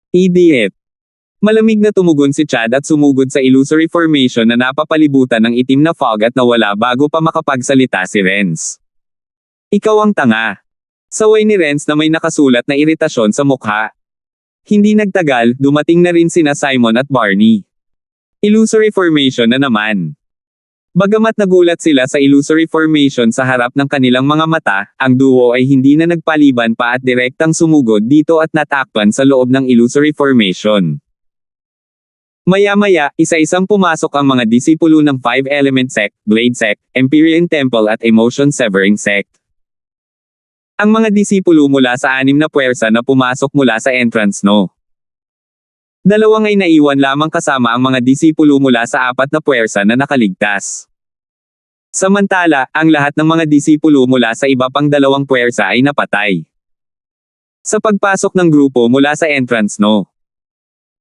Speaker 1: Idiot. Malamig na tumugon si Chad at sumugod sa illusory formation na napapalibutan ng itim na fog at nawala bago pa makapagsalita si Renz. Ikaw ang tanga. Saway ni Renz na may nakasulat na iritasyon sa mukha. Hindi nagtagal, dumating na rin sina Simon at Barney. Illusory formation na naman. Bagamat nagulat sila sa illusory formation sa harap ng kanilang mga mata, ang duo ay hindi na nagpaliban pa at direktang sumugod dito at natakpan sa loob ng illusory formation. Maya-maya, isa-isang pumasok ang mga disipulo ng Five Element Sect, Blade Sect, Empyrean Temple at Emotion Severing Sect. Ang mga disipulo mula sa 6 na puwersa na pumasok mula sa entrance no. 2 ay naiwan lamang kasama ang mga disipulo mula sa 4 na puwersa na nakaligtas. Samantala, ang lahat ng mga disipulo mula sa iba pang 2 puwersa ay napatay. Sa pagpasok ng grupo mula sa entrance no.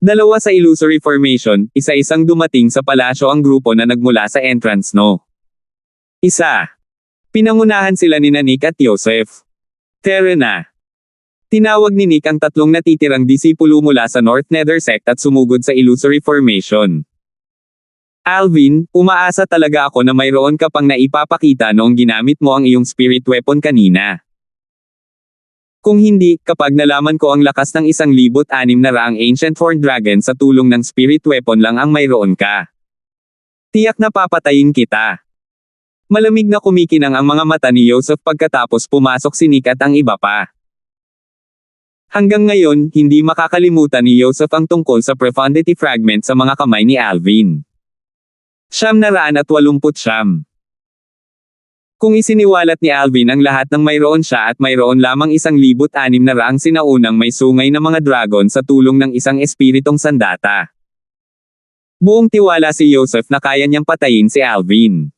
Speaker 1: 2 sa illusory formation, isa-isang dumating sa palasyo ang grupo na nagmula sa entrance no. 1. Pinangunahan sila ni Nick at Joseph. Tara na. Tinawag ni Nick ang 3 natitirang disipulo mula sa North Nether Sect at sumugod sa illusory formation. Alvin, umaasa talaga ako na mayroon ka pang naipapakita noong ginamit mo ang iyong spirit weapon kanina. Kung hindi, kapag nalaman ko ang lakas ng 1,600 na Ancient Horned Dragon sa tulong ng spirit weapon lang ang mayroon ka. Tiyak na papatayin kita. Malamig na kumikinang ang mga mata ni Joseph pagkatapos pumasok si Nick at ang iba pa. Hanggang ngayon, hindi makakalimutan ni Joseph ang tungkol sa profundity fragment sa mga kamay ni Alvin. 989. Kung isiniwalat ni Alvin ang lahat ng mayroon siya at mayroon lamang 1,600 sinaunang may sungay na mga dragon sa tulong ng isang espiritong sandata. Buong tiwala si Joseph na kaya niyang patayin si Alvin.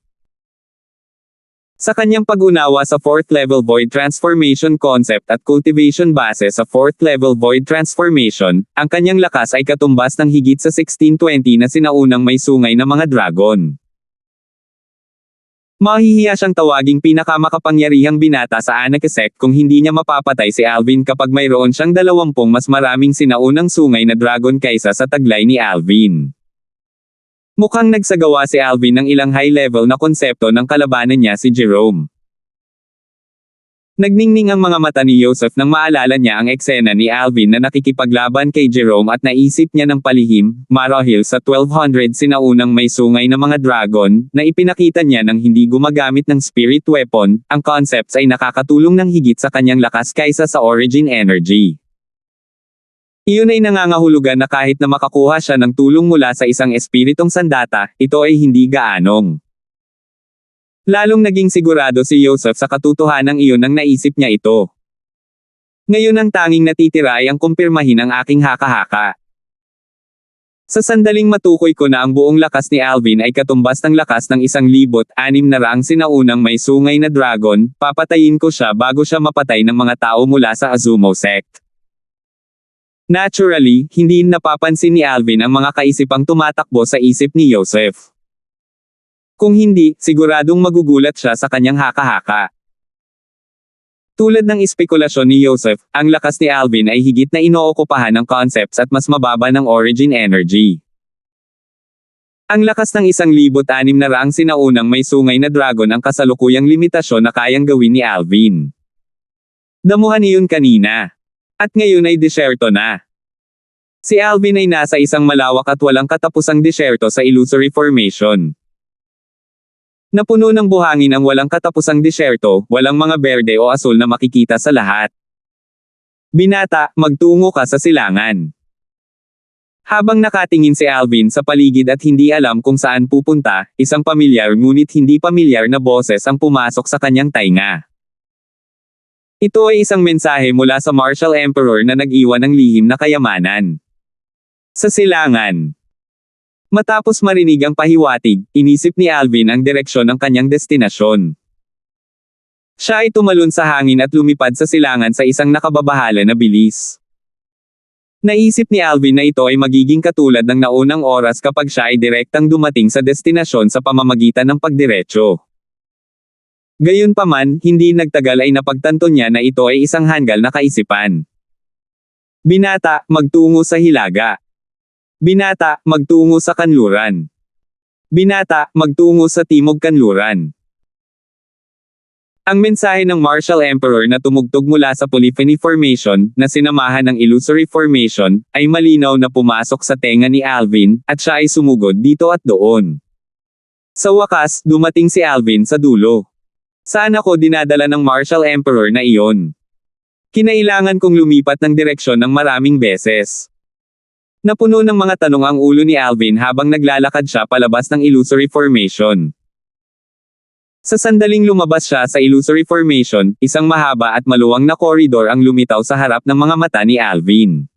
Speaker 1: Sa kanyang pag-unawa sa 4th level Void Transformation concept at cultivation base sa 4th level Void Transformation, ang kanyang lakas ay katumbas ng higit sa 1620 na sinaunang may sungay na mga dragon. Mahihiya siyang tawaging pinakamakapangyarihang binata sa Anarchy Sect kung hindi niya mapapatay si Alvin kapag mayroon siyang 20 mas maraming sinaunang sungay na dragon kaysa sa taglay ni Alvin. Mukhang nagsagawa si Alvin ng ilang high-level na konsepto ng kalabanan niya si Jerome. Nagningning ang mga mata ni Joseph nang maalala niya ang eksena ni Alvin na nakikipaglaban kay Jerome at naisip niya ng palihim, marahil sa 1200 sinaunang may sungay na mga dragon, na ipinakita niya ng hindi gumagamit ng spirit weapon, ang concepts ay nakakatulong ng higit sa kanyang lakas kaysa sa origin energy. Iyon ay nangangahulugan na kahit na makakuha siya ng tulong mula sa isang espiritong sandata, ito ay hindi gaanong. Lalong naging sigurado si Joseph sa katotohanan iyon nang naisip niya ito. Ngayon ang tanging natitira ay ang kumpirmahin ang aking haka-haka. Sa sandaling matukoy ko na ang buong lakas ni Alvin ay katumbas ng lakas ng 1,600 sinaunang may sungay na dragon, papatayin ko siya bago siya mapatay ng mga tao mula sa Azumo Sect. Naturally, hindi napapansin ni Alvin ang mga kaisipang tumatakbo sa isip ni Joseph. Kung hindi, siguradong magugulat siya sa kanyang haka-haka. Tulad ng espekulasyon ni Joseph, ang lakas ni Alvin ay higit na inookupahan ng concepts at mas mababa ng origin energy. Ang lakas ng 1,600 sinaunang may sungay na dragon ang kasalukuyang limitasyon na kayang gawin ni Alvin. Damuhan iyon kanina. At ngayon ay disyerto na. Si Alvin ay nasa isang malawak at walang katapusang disyerto sa illusory formation. Napuno ng buhangin ang walang katapusang disyerto, walang mga berde o asul na makikita sa lahat. Binata, magtungo ka sa silangan. Habang nakatingin si Alvin sa paligid at hindi alam kung saan pupunta, isang pamilyar ngunit hindi pamilyar na boses ang pumasok sa kanyang tainga. Ito ay isang mensahe mula sa Martial Emperor na nag-iwan ng lihim na kayamanan. Sa silangan. Matapos marinig ang pahiwatig, inisip ni Alvin ang direksyon ng kanyang destinasyon. Siya ay tumalon sa hangin at lumipad sa silangan sa isang nakababahala na bilis. Naisip ni Alvin na ito ay magiging katulad ng naunang oras kapag siya ay direktang dumating sa destinasyon sa pamamagitan ng pagdiretso. Gayunpaman, hindi nagtagal ay napagtanto niya na ito ay isang hanggal na kaisipan. Binata, magtungo sa hilaga. Binata, magtungo sa kanluran. Binata, magtungo sa timog kanluran. Ang mensahe ng Martial Emperor na tumugtog mula sa Polyphony Formation, na sinamahan ng Illusory Formation, ay malinaw na pumasok sa tenga ni Alvin, at siya ay sumugod dito at doon. Sa wakas, dumating si Alvin sa dulo. Saan ako dinadala ng Martial Emperor na iyon? Kinailangan kong lumipat ng direksyon ng maraming beses. Napuno ng mga tanong ang ulo ni Alvin habang naglalakad siya palabas ng illusory formation. Sa sandaling lumabas siya sa illusory formation, isang mahaba at maluwang na koridor ang lumitaw sa harap ng mga mata ni Alvin.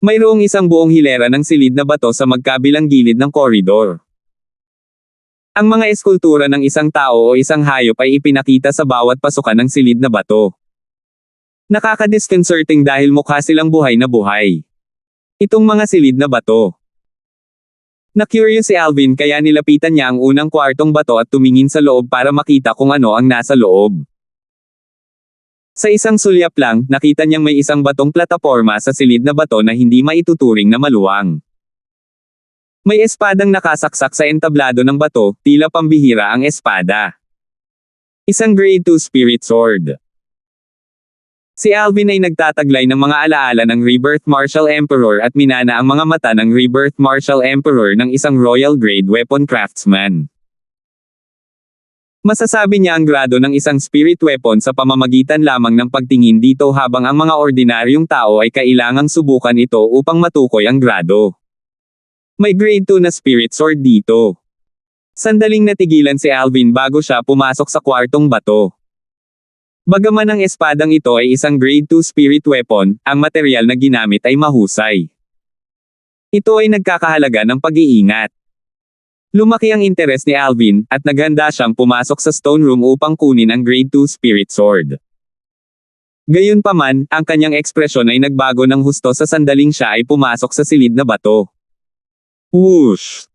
Speaker 1: Mayroong isang buong hilera ng silid na bato sa magkabilang gilid ng koridor. Ang mga eskultura ng isang tao o isang hayop ay ipinakita sa bawat pasukan ng silid na bato. Nakaka-disconcerting dahil mukha silang buhay na buhay. Itong mga silid na bato. Na-curious si Alvin kaya nilapitan niya ang unang kwartong bato at tumingin sa loob para makita kung ano ang nasa loob. Sa isang sulyap lang, nakita niyang may isang batong plataporma sa silid na bato na hindi maituturing na maluwang. May espadang nakasaksak sa entablado ng bato, tila pambihira ang espada. Isang grade 2 spirit sword. Si Alvin ay nagtataglay ng mga alaala ng Rebirth Martial Emperor at minana ang mga mata ng Rebirth Martial Emperor ng isang Royal Grade Weapon Craftsman. Masasabi niya ang grado ng isang spirit weapon sa pamamagitan lamang ng pagtingin dito habang ang mga ordinaryong tao ay kailangang subukan ito upang matukoy ang grado. May grade 2 na spirit sword dito. Sandaling natigilan si Alvin bago siya pumasok sa kwartong bato. Bagaman ang espadang ito ay isang grade 2 spirit weapon, ang material na ginamit ay mahusay. Ito ay nagkakahalaga ng pag-iingat. Lumaki ang interes ni Alvin, at naghanda siyang pumasok sa stone room upang kunin ang grade 2 spirit sword. Gayunpaman, ang kanyang ekspresyon ay nagbago ng husto sa sandaling siya ay pumasok sa silid na bato. Whoosh!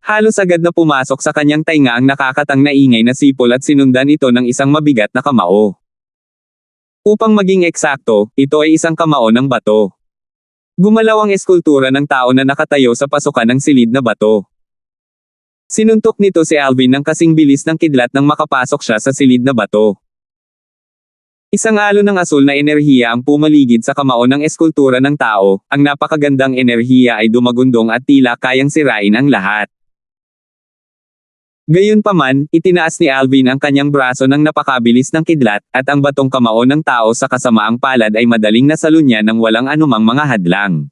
Speaker 1: Halos agad na pumasok sa kanyang tainga ang nakakatang na ingay na sipol at sinundan ito ng isang mabigat na kamao. Upang maging eksakto, ito ay isang kamao ng bato. Gumalaw ang eskultura ng tao na nakatayo sa pasukan ng silid na bato. Sinuntok nito si Alvin ng kasing bilis ng kidlat nang makapasok siya sa silid na bato. Isang alon ng asul na enerhiya ang pumaligid sa kamao ng eskultura ng tao, ang napakagandang enerhiya ay dumagundong at tila kayang sirain ang lahat. Gayunpaman, itinaas ni Alvin ang kanyang braso ng napakabilis ng kidlat, at ang batong kamao ng tao sa kasamaang palad ay madaling nasalun niya ng walang anumang mga hadlang.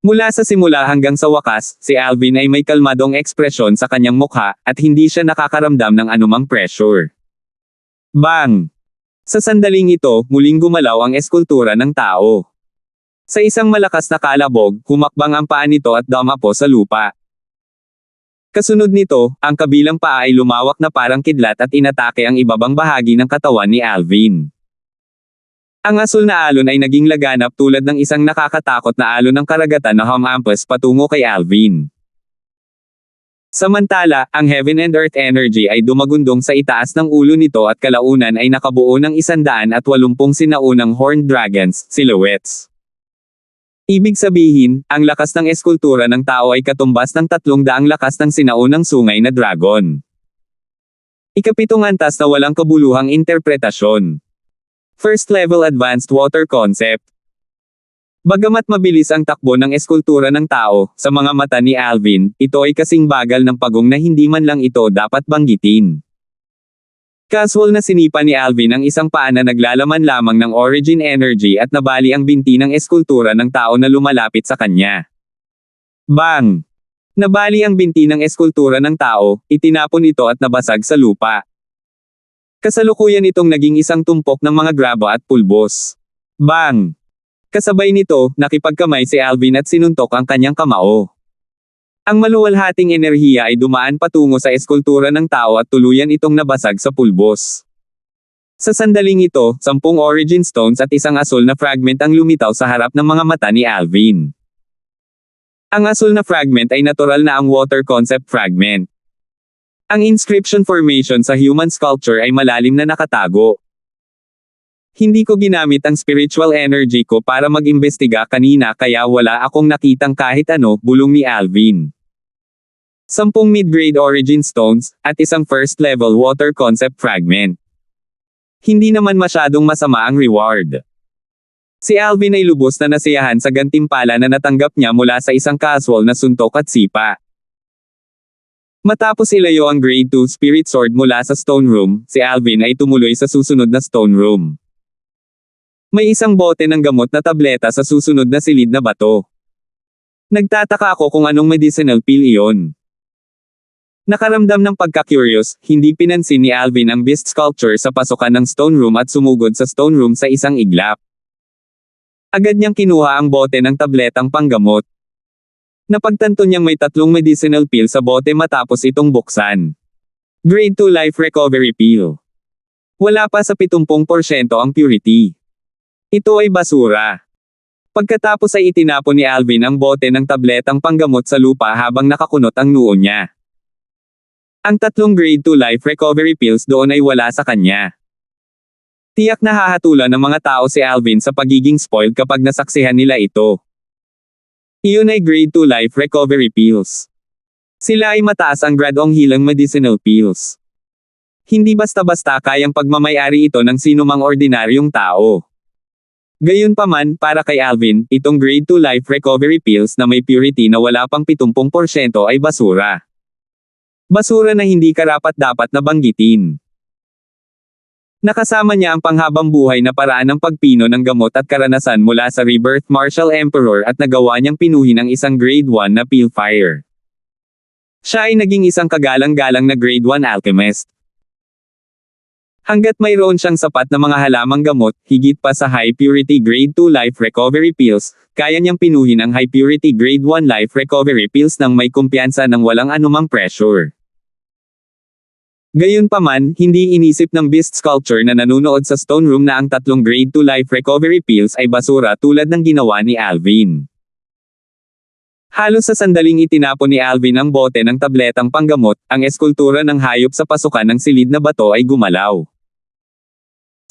Speaker 1: Mula sa simula hanggang sa wakas, si Alvin ay may kalmadong ekspresyon sa kanyang mukha, at hindi siya nakakaramdam ng anumang pressure. Bang! Sa sandaling ito, muling gumalaw ang eskultura ng tao. Sa isang malakas na kalabog, humakbang ang paa nito at dumapo sa lupa. Kasunod nito, ang kabilang paa ay lumawak na parang kidlat at inatake ang ibabang bahagi ng katawan ni Alvin. Ang asul na alon ay naging laganap tulad ng isang nakakatakot na alon ng karagatan na humampas patungo kay Alvin. Samantala, ang Heaven and Earth energy ay dumagundong sa itaas ng ulo nito at kalaunan ay nakabuo ng 180 sinaunang horned dragons, silhouettes. Ibig sabihin, ang lakas ng eskultura ng tao ay katumbas ng 300 lakas ng sinaunang sungay na dragon. Ikapitong antas na walang kabuluhang interpretasyon. First level advanced water concept. Bagamat mabilis ang takbo ng eskultura ng tao, sa mga mata ni Alvin, ito ay kasing bagal ng pagong na hindi man lang ito dapat banggitin. Casual na sinipa ni Alvin ang isang paa na naglalaman lamang ng origin energy at nabali ang binti ng eskultura ng tao na lumalapit sa kanya. Bang! Nabali ang binti ng eskultura ng tao, itinapon ito at nabasag sa lupa. Kasalukuyan itong naging isang tumpok ng mga graba at pulbos. Bang! Kasabay nito, nakipagkamay si Alvin at sinuntok ang kanyang kamao. Ang maluwalhating enerhiya ay dumaan patungo sa eskultura ng tao at tuluyan itong nabasag sa pulbos. Sa sandaling ito, 10 origin stones at isang asul na fragment ang lumitaw sa harap ng mga mata ni Alvin. Ang asul na fragment ay natural na ang water concept fragment. Ang inscription formation sa human sculpture ay malalim na nakatago. Hindi ko ginamit ang spiritual energy ko para mag-imbestiga kanina kaya wala akong nakitang kahit ano, bulong ni Alvin. 10 mid-grade origin stones, at isang first-level water concept fragment. Hindi naman masyadong masama ang reward. Si Alvin ay lubos na nasiyahan sa gantimpala na natanggap niya mula sa isang casual na suntok at sipa. Matapos ilayo ang Grade 2 Spirit Sword mula sa Stone Room, si Alvin ay tumuloy sa susunod na Stone Room. May isang bote ng gamot na tableta sa susunod na silid na bato. Nagtataka ako kung anong medicinal pill iyon. Nakaramdam ng pagka-curious, hindi pinansin ni Alvin ang beast sculpture sa pasukan ng Stone Room at sumugod sa Stone Room sa isang iglap. Agad niyang kinuha ang bote ng tabletang panggamot. Napagtanto niyang may 3 medicinal pill sa bote matapos itong buksan. Grade 2 Life Recovery Pill. Wala pa sa 70% ang purity. Ito ay basura. Pagkatapos ay itinapon ni Alvin ang bote ng tabletang panggamot sa lupa habang nakakunot ang noo niya. Ang 3 Grade 2 Life Recovery Pills doon ay wala sa kanya. Tiyak na hahatulan ng mga tao si Alvin sa pagiging spoiled kapag nasaksihan nila ito. Iyon ay Grade 2 Life Recovery Pills. Sila ay mataas ang gradong hilang medicinal pills. Hindi basta-basta kayang pagmamayari ito ng sinumang ordinaryong tao. Gayunpaman, para kay Alvin, itong Grade 2 Life Recovery Pills na may purity na wala pang 70% ay basura. Basura na hindi karapat-dapat na banggitin. Nakasama niya ang panghabang buhay na paraan ng pagpino ng gamot at karanasan mula sa Rebirth Martial Emperor at nagawa niyang pinuhin ang isang Grade 1 na Pill Fire. Siya ay naging isang kagalang-galang na Grade 1 alchemist. Hanggat mayroon siyang sapat na mga halamang gamot, higit pa sa High Purity Grade 2 Life Recovery Pills, kaya niyang pinuhin ang High Purity Grade 1 Life Recovery Pills nang may kumpiyansa ng walang anumang pressure. Gayunpaman, hindi inisip ng beast sculpture na nanunood sa Stone Room na ang 3 Grade 2 Life Recovery Pills ay basura tulad ng ginawa ni Alvin. Halos sa sandaling itinapon ni Alvin ang bote ng tabletang panggamot, ang eskultura ng hayop sa pasukan ng silid na bato ay gumalaw.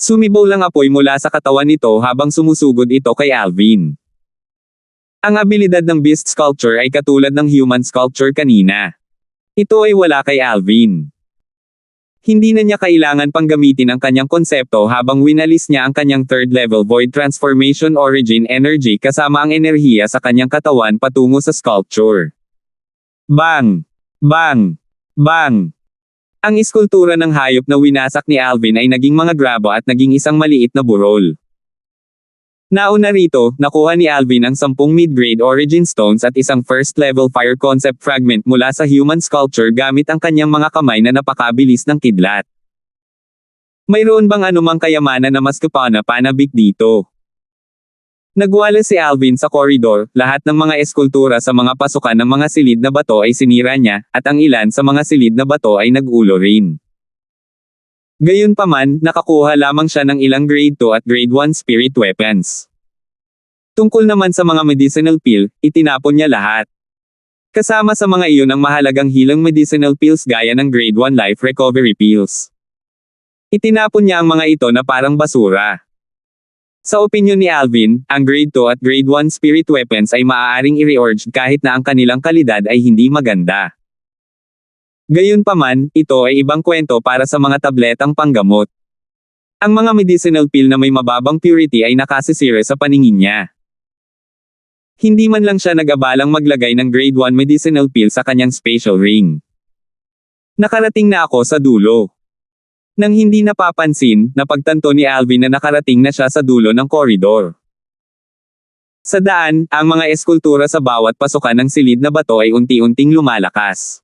Speaker 1: Sumibaw lang apoy mula sa katawan nito habang sumusugod ito kay Alvin. Ang abilidad ng beast sculpture ay katulad ng human sculpture kanina. Ito ay wala kay Alvin. Hindi na niya kailangan pang gamitin ang kanyang konsepto habang winalis niya ang kanyang 3rd level Void Transformation Origin Energy kasama ang enerhiya sa kanyang katawan patungo sa sculpture. Bang! Bang! Bang! Ang iskultura ng hayop na winasak ni Alvin ay naging mga grabo at naging isang maliit na burol. Nauna rito, nakuha ni Alvin ang 10 mid-grade Origin Stones at isang first-level Fire Concept Fragment mula sa human sculpture gamit ang kanyang mga kamay na napakabilis ng kidlat. Mayroon bang anumang kayamanan na mas kapana-panabik dito? Nagwala si Alvin sa koridor, lahat ng mga eskultura sa mga pasukan ng mga silid na bato ay sinira niya, at ang ilan sa mga silid na bato ay nag-ulo rin. Gayunpaman, nakakuha lamang siya ng ilang Grade 2 at Grade 1 Spirit Weapons. Tungkol naman sa mga medicinal pill, itinapon niya lahat. Kasama sa mga iyon ang mahalagang hilang medicinal pills gaya ng Grade 1 Life Recovery Pills. Itinapon niya ang mga ito na parang basura. Sa opinyon ni Alvin, ang Grade 2 at Grade 1 Spirit Weapons ay maaaring i-reorged kahit na ang kanilang kalidad ay hindi maganda. Gayunpaman, ito ay ibang kwento para sa mga tabletang panggamot. Ang mga medicinal pill na may mababang purity ay nakasisira sa paningin niya. Hindi man lang siya nag-abalang maglagay ng Grade 1 medicinal pill sa kanyang spatial ring. Nakarating na ako sa dulo. Nang hindi napapansin, napagtanto ni Alvin na nakarating na siya sa dulo ng koridor. Sa daan, ang mga eskultura sa bawat pasukan ng silid na bato ay unti-unting lumalakas.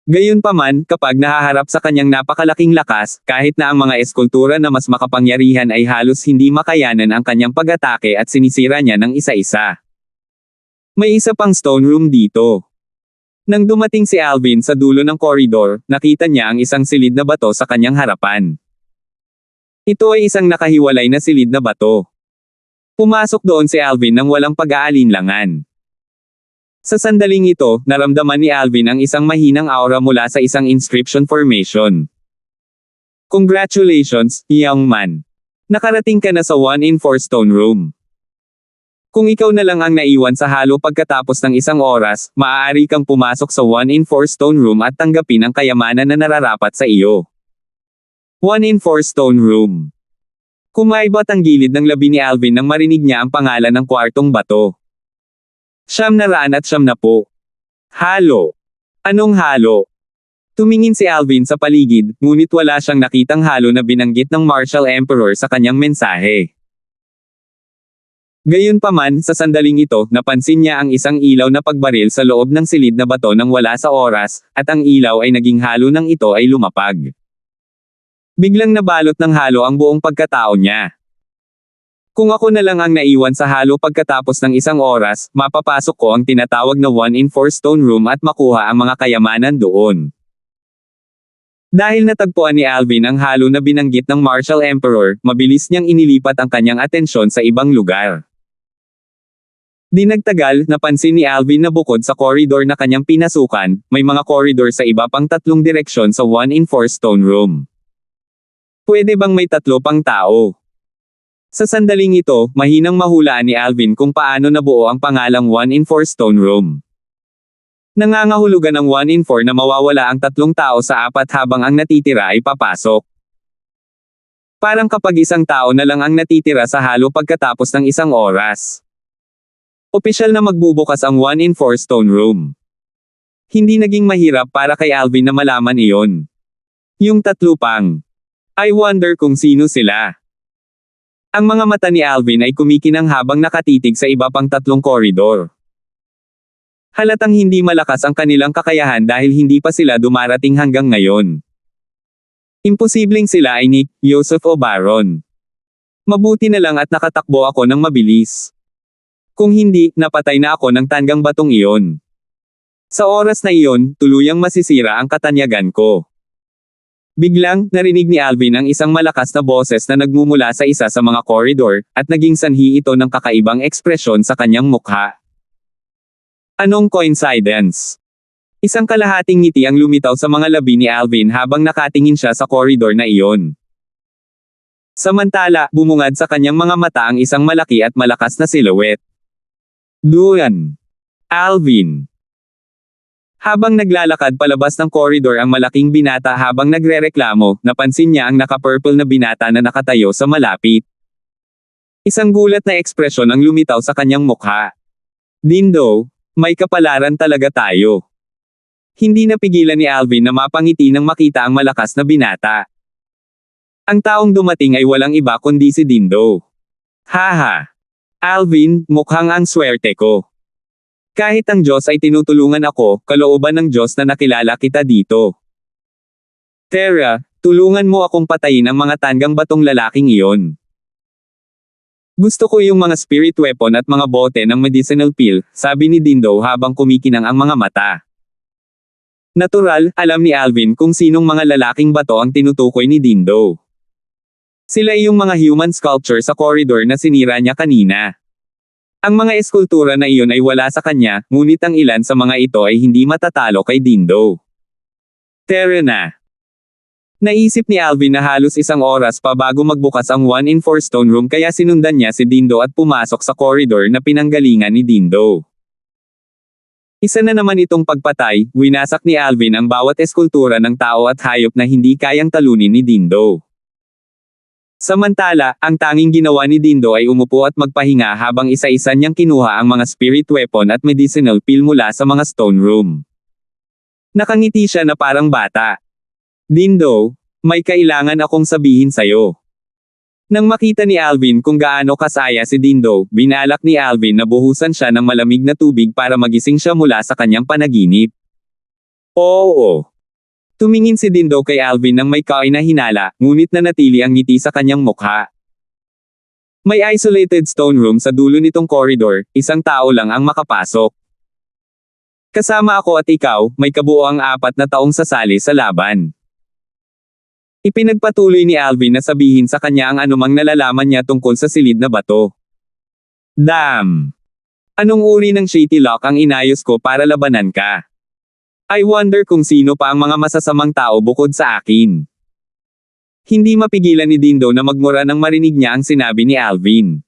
Speaker 1: Gayunpaman, kapag nahaharap sa kanyang napakalaking lakas, kahit na ang mga eskultura na mas makapangyarihan ay halos hindi makayanan ang kanyang pag-atake at sinisira niya ng isa-isa. May isa pang stone room dito. Nang dumating si Alvin sa dulo ng koridor, nakita niya ang isang silid na bato sa kanyang harapan. Ito ay isang nakahiwalay na silid na bato. Pumasok doon si Alvin nang walang pag-aalinlangan. Sa sandaling ito, naramdaman ni Alvin ang isang mahinang aura mula sa isang inscription formation. Congratulations, young man. Nakarating ka na sa 1 in 4 stone room. Kung ikaw na lang ang naiwan sa halo pagkatapos ng isang oras, maaari kang pumasok sa 1 in 4 stone room at tanggapin ang kayamanan na nararapat sa iyo. 1 in 4 stone room. Kumaibot ang gilid ng labi ni Alvin nang marinig niya ang pangalan ng kwartong bato. 990. Halo. Anong halo? Tumingin si Alvin sa paligid, ngunit wala siyang nakitang halo na binanggit ng Martial Emperor sa kanyang mensahe. Gayunpaman, sa sandaling ito, napansin niya ang isang ilaw na pagbaril sa loob ng silid na bato nang wala sa oras, at ang ilaw ay naging halo ng ito ay lumapag. Biglang nabalot ng halo ang buong pagkatao niya. Kung ako na lang ang naiwan sa halo pagkatapos ng isang oras, mapapasok ko ang tinatawag na 1-in-4 stone room at makuha ang mga kayamanan doon. Dahil natagpuan ni Alvin ang halo na binanggit ng Martial Emperor, mabilis niyang inilipat ang kanyang atensyon sa ibang lugar. Di nagtagal, napansin ni Alvin na bukod sa corridor na kanyang pinasukan, may mga corridor sa iba pang 3 direksyon sa 1-in-4 stone room. Pwede bang may 3 pang tao? Sa sandaling ito, mahinang mahulaan ni Alvin kung paano nabuo ang pangalang 1-in-4 stone room. Nangangahulugan ng 1-in-4 na mawawala ang 3 tao sa 4 habang ang natitira ay papasok. Parang kapag isang tao na lang ang natitira sa halo pagkatapos ng isang oras. Opisyal na magbubukas ang 1-in-4 stone room. Hindi naging mahirap para kay Alvin na malaman iyon. Yung 3 pang. I wonder kung sino sila. Ang mga mata ni Alvin ay kumikinang habang nakatitig sa iba pang 3 koridor. Halatang hindi malakas ang kanilang kakayahan dahil hindi pa sila dumarating hanggang ngayon. Imposibleng sila ay Nick, Joseph o Baron. Mabuti na lang at nakatakbo ako ng mabilis. Kung hindi, napatay na ako ng tanggang batong iyon. Sa oras na iyon, tuluyang masisira ang katanyagan ko. Biglang, narinig ni Alvin ang isang malakas na boses na nagmumula sa isa sa mga koridor, at naging sanhi ito ng kakaibang ekspresyon sa kanyang mukha. Anong coincidence? Isang kalahating ngiti ang lumitaw sa mga labi ni Alvin habang nakatingin siya sa koridor na iyon. Samantala, bumungad sa kanyang mga mata ang isang malaki at malakas na silhouette. Duan. Alvin. Habang naglalakad palabas ng koridor ang malaking binata habang nagrereklamo, napansin niya ang naka-purple na binata na nakatayo sa malapit. Isang gulat na ekspresyon ang lumitaw sa kanyang mukha. Dindo, may kapalaran talaga tayo. Hindi napigilan ni Alvin na mapangiti nang makita ang malakas na binata. Ang taong dumating ay walang iba kundi si Dindo. Haha. Alvin, mukhang ang swerte ko. Kahit ang Diyos ay tinutulungan ako, kalooban ng Diyos na nakilala kita dito. Terra, tulungan mo akong patayin ang mga tanggang batong lalaking iyon. Gusto ko yung mga spirit weapon at mga bote ng medicinal pill, sabi ni Dindo habang kumikinang ang mga mata. Natural, alam ni Alvin kung sinong mga lalaking bato ang tinutukoy ni Dindo. Sila yung mga human sculpture sa corridor na sinira niya kanina. Ang mga eskultura na iyon ay wala sa kanya, ngunit ang ilan sa mga ito ay hindi matatalo kay Dindo. Tara na. Naisip ni Alvin na halos isang oras pa bago magbukas ang 1-in-4 stone room kaya sinundan niya si Dindo at pumasok sa corridor na pinanggalingan ni Dindo. Isa na naman itong pagpatay, winasak ni Alvin ang bawat eskultura ng tao at hayop na hindi kayang talunin ni Dindo. Samantala, ang tanging ginawa ni Dindo ay umupo at magpahinga habang isa-isa niyang kinuha ang mga spirit weapon at medicinal pill mula sa mga stone room. Nakangiti siya na parang bata. Dindo, may kailangan akong sabihin sa'yo. Nang makita ni Alvin kung gaano kasaya si Dindo, binalak ni Alvin na buhusan siya ng malamig na tubig para magising siya mula sa kanyang panaginip. Oo. Tumingin si Dindo kay Alvin nang may kainahinala, ngunit nanatili ang ngiti sa kanyang mukha. May isolated stone room sa dulo nitong corridor, isang tao lang ang makapasok. Kasama ako at ikaw, may kabuoang 4 na taong sasali sa laban. Ipinagpatuloy ni Alvin na sabihin sa kanya ang anumang nalalaman niya tungkol sa silid na bato. Damn! Anong uri ng shitty luck ang inayos ko para labanan ka? I wonder kung sino pa ang mga masasamang tao bukod sa akin. Hindi mapigilan ni Dindo na magmura nang marinig niya ang sinabi ni Alvin.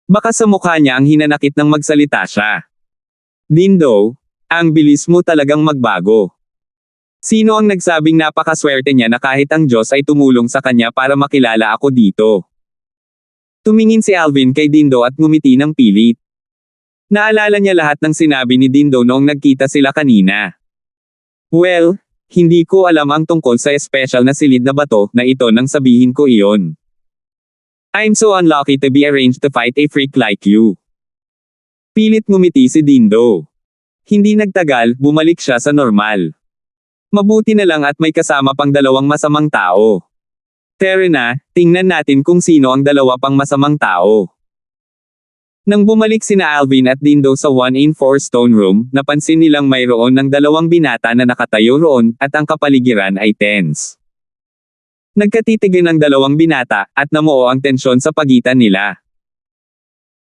Speaker 1: Baka sa mukha niya ang hinanakit nang magsalita siya. Dindo, ang bilis mo talagang magbago. Sino ang nagsabing napakaswerte niya na kahit ang Diyos ay tumulong sa kanya para makilala ako dito? Tumingin si Alvin kay Dindo at ngumiti ng pilit. Naalala niya lahat ng sinabi ni Dindo noong nagkita sila kanina. Well, hindi ko alam ang tungkol sa espesyal na silid na bato na ito nang sabihin ko iyon. I'm so unlucky to be arranged to fight a freak like you. Pilit ngumiti si Dindo. Hindi nagtagal, bumalik siya sa normal. Mabuti na lang at may kasama pang dalawang masamang tao. Tara na, tingnan natin kung sino ang dalawa pang masamang tao. Nang bumalik sina Alvin at Dindo sa 1-in-4 stone room, napansin nilang mayroon ng dalawang binata na nakatayo roon, at ang kapaligiran ay tense. Nagkatitigan ang dalawang binata, at namuo ang tensyon sa pagitan nila.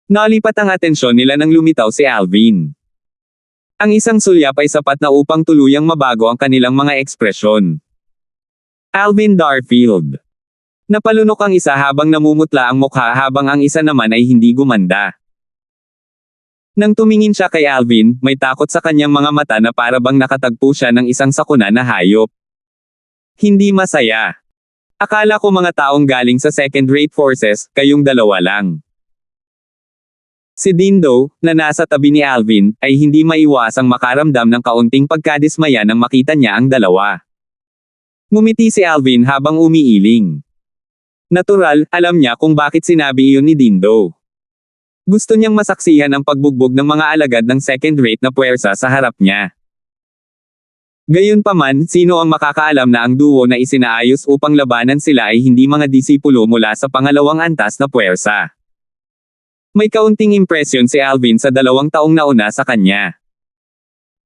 Speaker 1: Nalipat ang atensyon nila nang lumitaw si Alvin. Ang isang sulyap ay sapat na upang tuluyang mabago ang kanilang mga ekspresyon. Alvin Darfield. Napalunok ang isa habang namumutla ang mukha habang ang isa naman ay hindi gumanda. Nang tumingin siya kay Alvin, may takot sa kanyang mga mata na para bang nakatagpo siya ng isang sakuna na hayop. Hindi masaya. Akala ko mga taong galing sa second-rate forces, kayong dalawa lang. Si Dindo, na nasa tabi ni Alvin, ay hindi maiwasang makaramdam ng kaunting pagkadismaya nang makita niya ang dalawa. Ngumiti si Alvin habang umiiling. Natural, alam niya kung bakit sinabi iyon ni Dindo. Gusto niyang masaksihan ang pagbugbog ng mga alagad ng second-rate na puwersa sa harap niya. Gayunpaman, sino ang makakaalam na ang duo na isinaayos upang labanan sila ay hindi mga disipulo mula sa pangalawang antas na puwersa. May kaunting impresyon si Alvin sa 2 taong nauna sa kanya.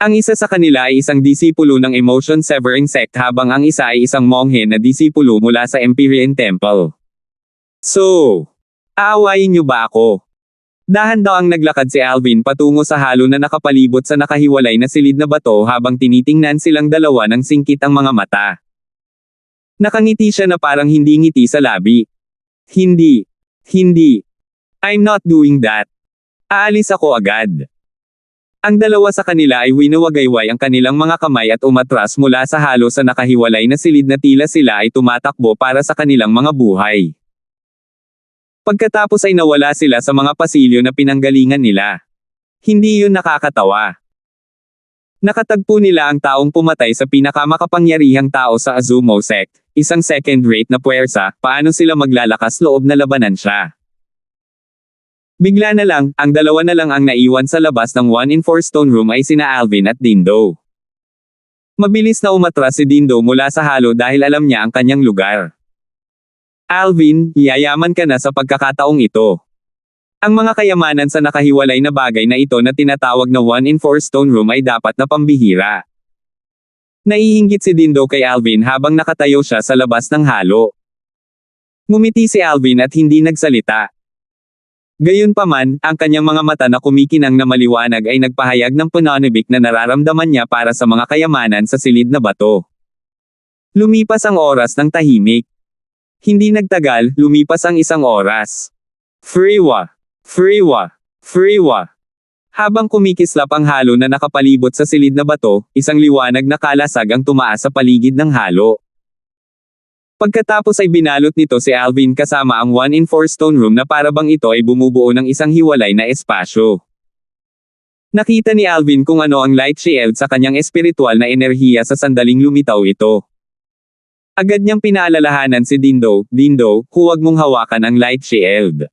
Speaker 1: Ang isa sa kanila ay isang disipulo ng Emotion Severing Sect habang ang isa ay isang monghe na disipulo mula sa Empyrean Temple. So, aawayin niyo ba ako? Dahan-dahang naglakad si Alvin patungo sa halo na nakapalibot sa nakahiwalay na silid na bato habang tinitingnan silang dalawa ng singkit ang mga mata. Nakangiti siya na parang hindi ngiti sa labi. Hindi. I'm not doing that. Aalis ako agad. Ang dalawa sa kanila ay winawagayway ang kanilang mga kamay at umatras mula sa halo sa nakahiwalay na silid na tila sila ay tumatakbo para sa kanilang mga buhay. Pagkatapos ay nawala sila sa mga pasilyo na pinanggalingan nila. Hindi yun nakakatawa. Nakatagpo nila ang taong pumatay sa pinakamakapangyarihang tao sa Azumo Sect, isang second-rate na puwersa, paano sila maglalakas loob na labanan siya. Bigla na lang, ang dalawa na lang ang naiwan sa labas ng 1-in-4 stone room ay sina Alvin at Dindo. Mabilis na umatras si Dindo mula sa halo dahil alam niya ang kanyang lugar. Alvin, yayaman ka na sa pagkakataong ito. Ang mga kayamanan sa nakahiwalay na bagay na ito na tinatawag na 1-in-4 stone room ay dapat na pambihira. Naiinggit si Dindo kay Alvin habang nakatayo siya sa labas ng halo. Ngumiti si Alvin at hindi nagsalita. Gayunpaman, ang kanyang mga mata na kumikinang na maliwanag ay nagpahayag ng pananabik na nararamdaman niya para sa mga kayamanan sa silid na bato. Lumipas ang oras ng tahimik. Hindi nagtagal, lumipas ang 1 oras. Freewa. Habang kumikislap ang halo na nakapalibot sa silid na bato, isang liwanag na kalasag ang tumaas sa paligid ng halo. Pagkatapos ay binalot nito si Alvin kasama ang 1-in-4 stone room na para bang ito ay bumubuo ng isang hiwalay na espasyo. Nakita ni Alvin kung ano ang light shield sa kanyang espiritual na enerhiya sa sandaling lumitaw ito. Agad niyang pinaalalahanan si Dindo, huwag mong hawakan ang light shield.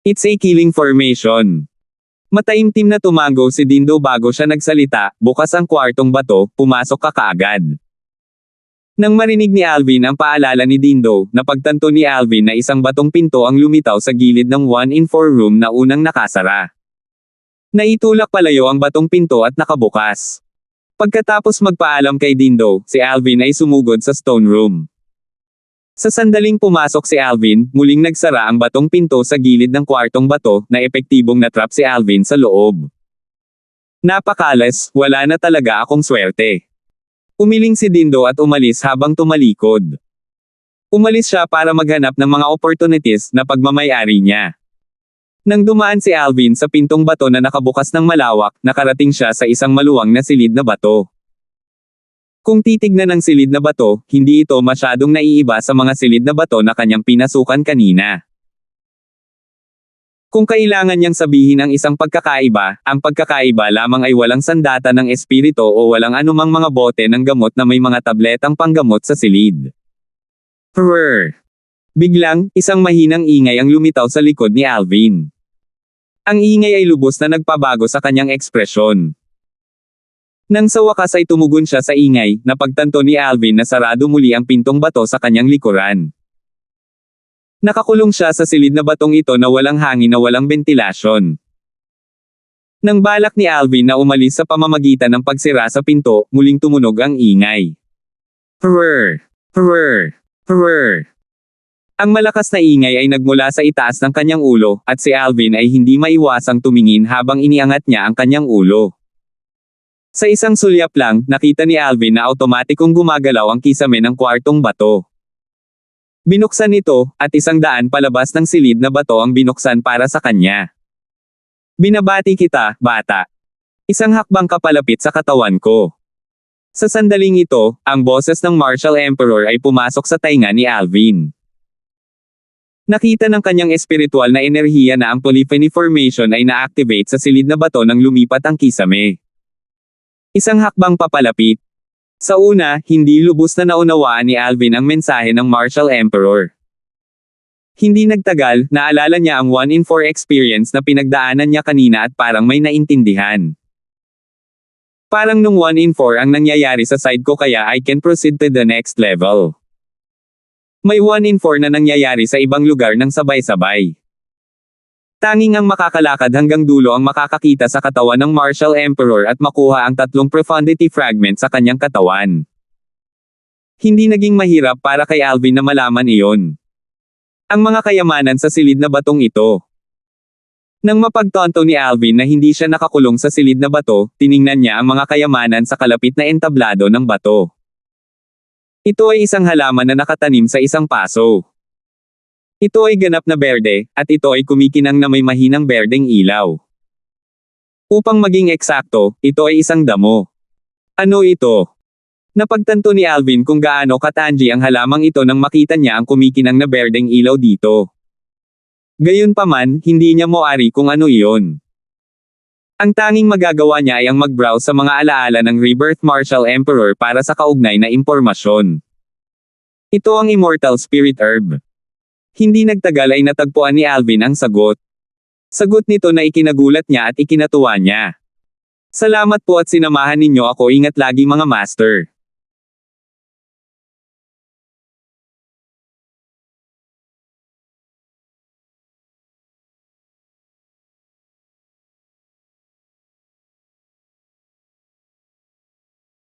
Speaker 1: It's a killing formation. Mataimtim na tumango si Dindo bago siya nagsalita, bukas ang kwartong bato, pumasok ka kaagad. Nang marinig ni Alvin ang paalala ni Dindo, napagtanto ni Alvin na isang batong pinto ang lumitaw sa gilid ng 1-in-4 room na unang nakasara. Naitulak palayo ang batong pinto at nakabukas. Pagkatapos magpaalam kay Dindo, si Alvin ay sumugod sa stone room. Sa sandaling pumasok si Alvin, muling nagsara ang batong pinto sa gilid ng kwartong bato, na epektibong natrap si Alvin sa loob. Napakalas, wala na talaga akong swerte. Umiling si Dindo at umalis habang tumalikod. Umalis siya para maghanap ng mga opportunities na pagmamayari niya. Nang dumaan si Alvin sa pintong bato na nakabukas ng malawak, nakarating siya sa isang maluwang na silid na bato. Kung titignan ng silid na bato, hindi ito masyadong naiiba sa mga silid na bato na kanyang pinasukan kanina. Kung kailangan niyang sabihin ang isang pagkakaiba, ang pagkakaiba lamang ay walang sandata ng espiritu o walang anumang mga bote ng gamot na may mga tabletang panggamot sa silid. Prrrr. Biglang, isang mahinang ingay ang lumitaw sa likod ni Alvin. Ang ingay ay lubos na nagpabago sa kanyang ekspresyon. Nang sa wakas ay tumugon siya sa ingay, napagtanto ni Alvin na sarado muli ang pintong bato sa kanyang likuran. Nakakulong siya sa silid na batong ito na walang hangin na walang bentilasyon. Nang balak ni Alvin na umalis sa pamamagitan ng pagsira sa pinto, muling tumunog ang ingay. Prrrr. Prrrr. Prrrr. Ang malakas na ingay ay nagmula sa itaas ng kanyang ulo, at si Alvin ay hindi maiwasang tumingin habang iniangat niya ang kanyang ulo. Sa isang sulyap lang, nakita ni Alvin na automatikong gumagalaw ang kisame ng kwartong bato. Binuksan ito, at 100 palabas ng silid na bato ang binuksan para sa kanya. Binabati kita, bata. Isang hakbang ka palapit sa katawan ko. Sa sandaling ito, ang boses ng Martial Emperor ay pumasok sa tainga ni Alvin. Nakita ng kanyang espiritual na enerhiya na ang Polyphony Formation ay na-activate sa silid na bato nang lumipat ang kisame. Isang hakbang papalapit. Sa una, hindi lubos na naunawaan ni Alvin ang mensahe ng Martial Emperor. Hindi nagtagal, naalala niya ang 1 in 4 experience na pinagdaanan niya kanina at parang may naintindihan. Parang nung 1 in 4 ang nangyayari sa side ko kaya I can proceed to the next level. May 1 in 4 na nangyayari sa ibang lugar ng sabay-sabay. Tanging ang makakalakad hanggang dulo ang makakakita sa katawan ng Martial Emperor at makuha ang 3 profundity fragment sa kanyang katawan. Hindi naging mahirap para kay Alvin na malaman iyon. Ang mga kayamanan sa silid na batong ito. Nang mapagtanto ni Alvin na hindi siya nakakulong sa silid na bato, tiningnan niya ang mga kayamanan sa kalapit na entablado ng bato. Ito ay isang halaman na nakatanim sa isang paso. Ito ay ganap na berde, at ito ay kumikinang na may mahinang berdeng ilaw. Upang maging eksakto, ito ay isang damo. Ano ito? Napagtanto ni Alvin kung gaano katangi ang halamang ito nang makita niya ang kumikinang na berdeng ilaw dito. Gayunpaman, hindi niya moari kung ano iyon. Ang tanging magagawa niya ay ang mag-browse sa mga alaala ng Rebirth Martial Emperor para sa kaugnay na impormasyon. Ito ang Immortal Spirit Herb. Hindi nagtagal ay natagpuan ni Alvin ang sagot. Sagot nito na ikinagulat niya at ikinatuwa niya. Salamat po at sinamahan ninyo ako, ingat lagi mga master.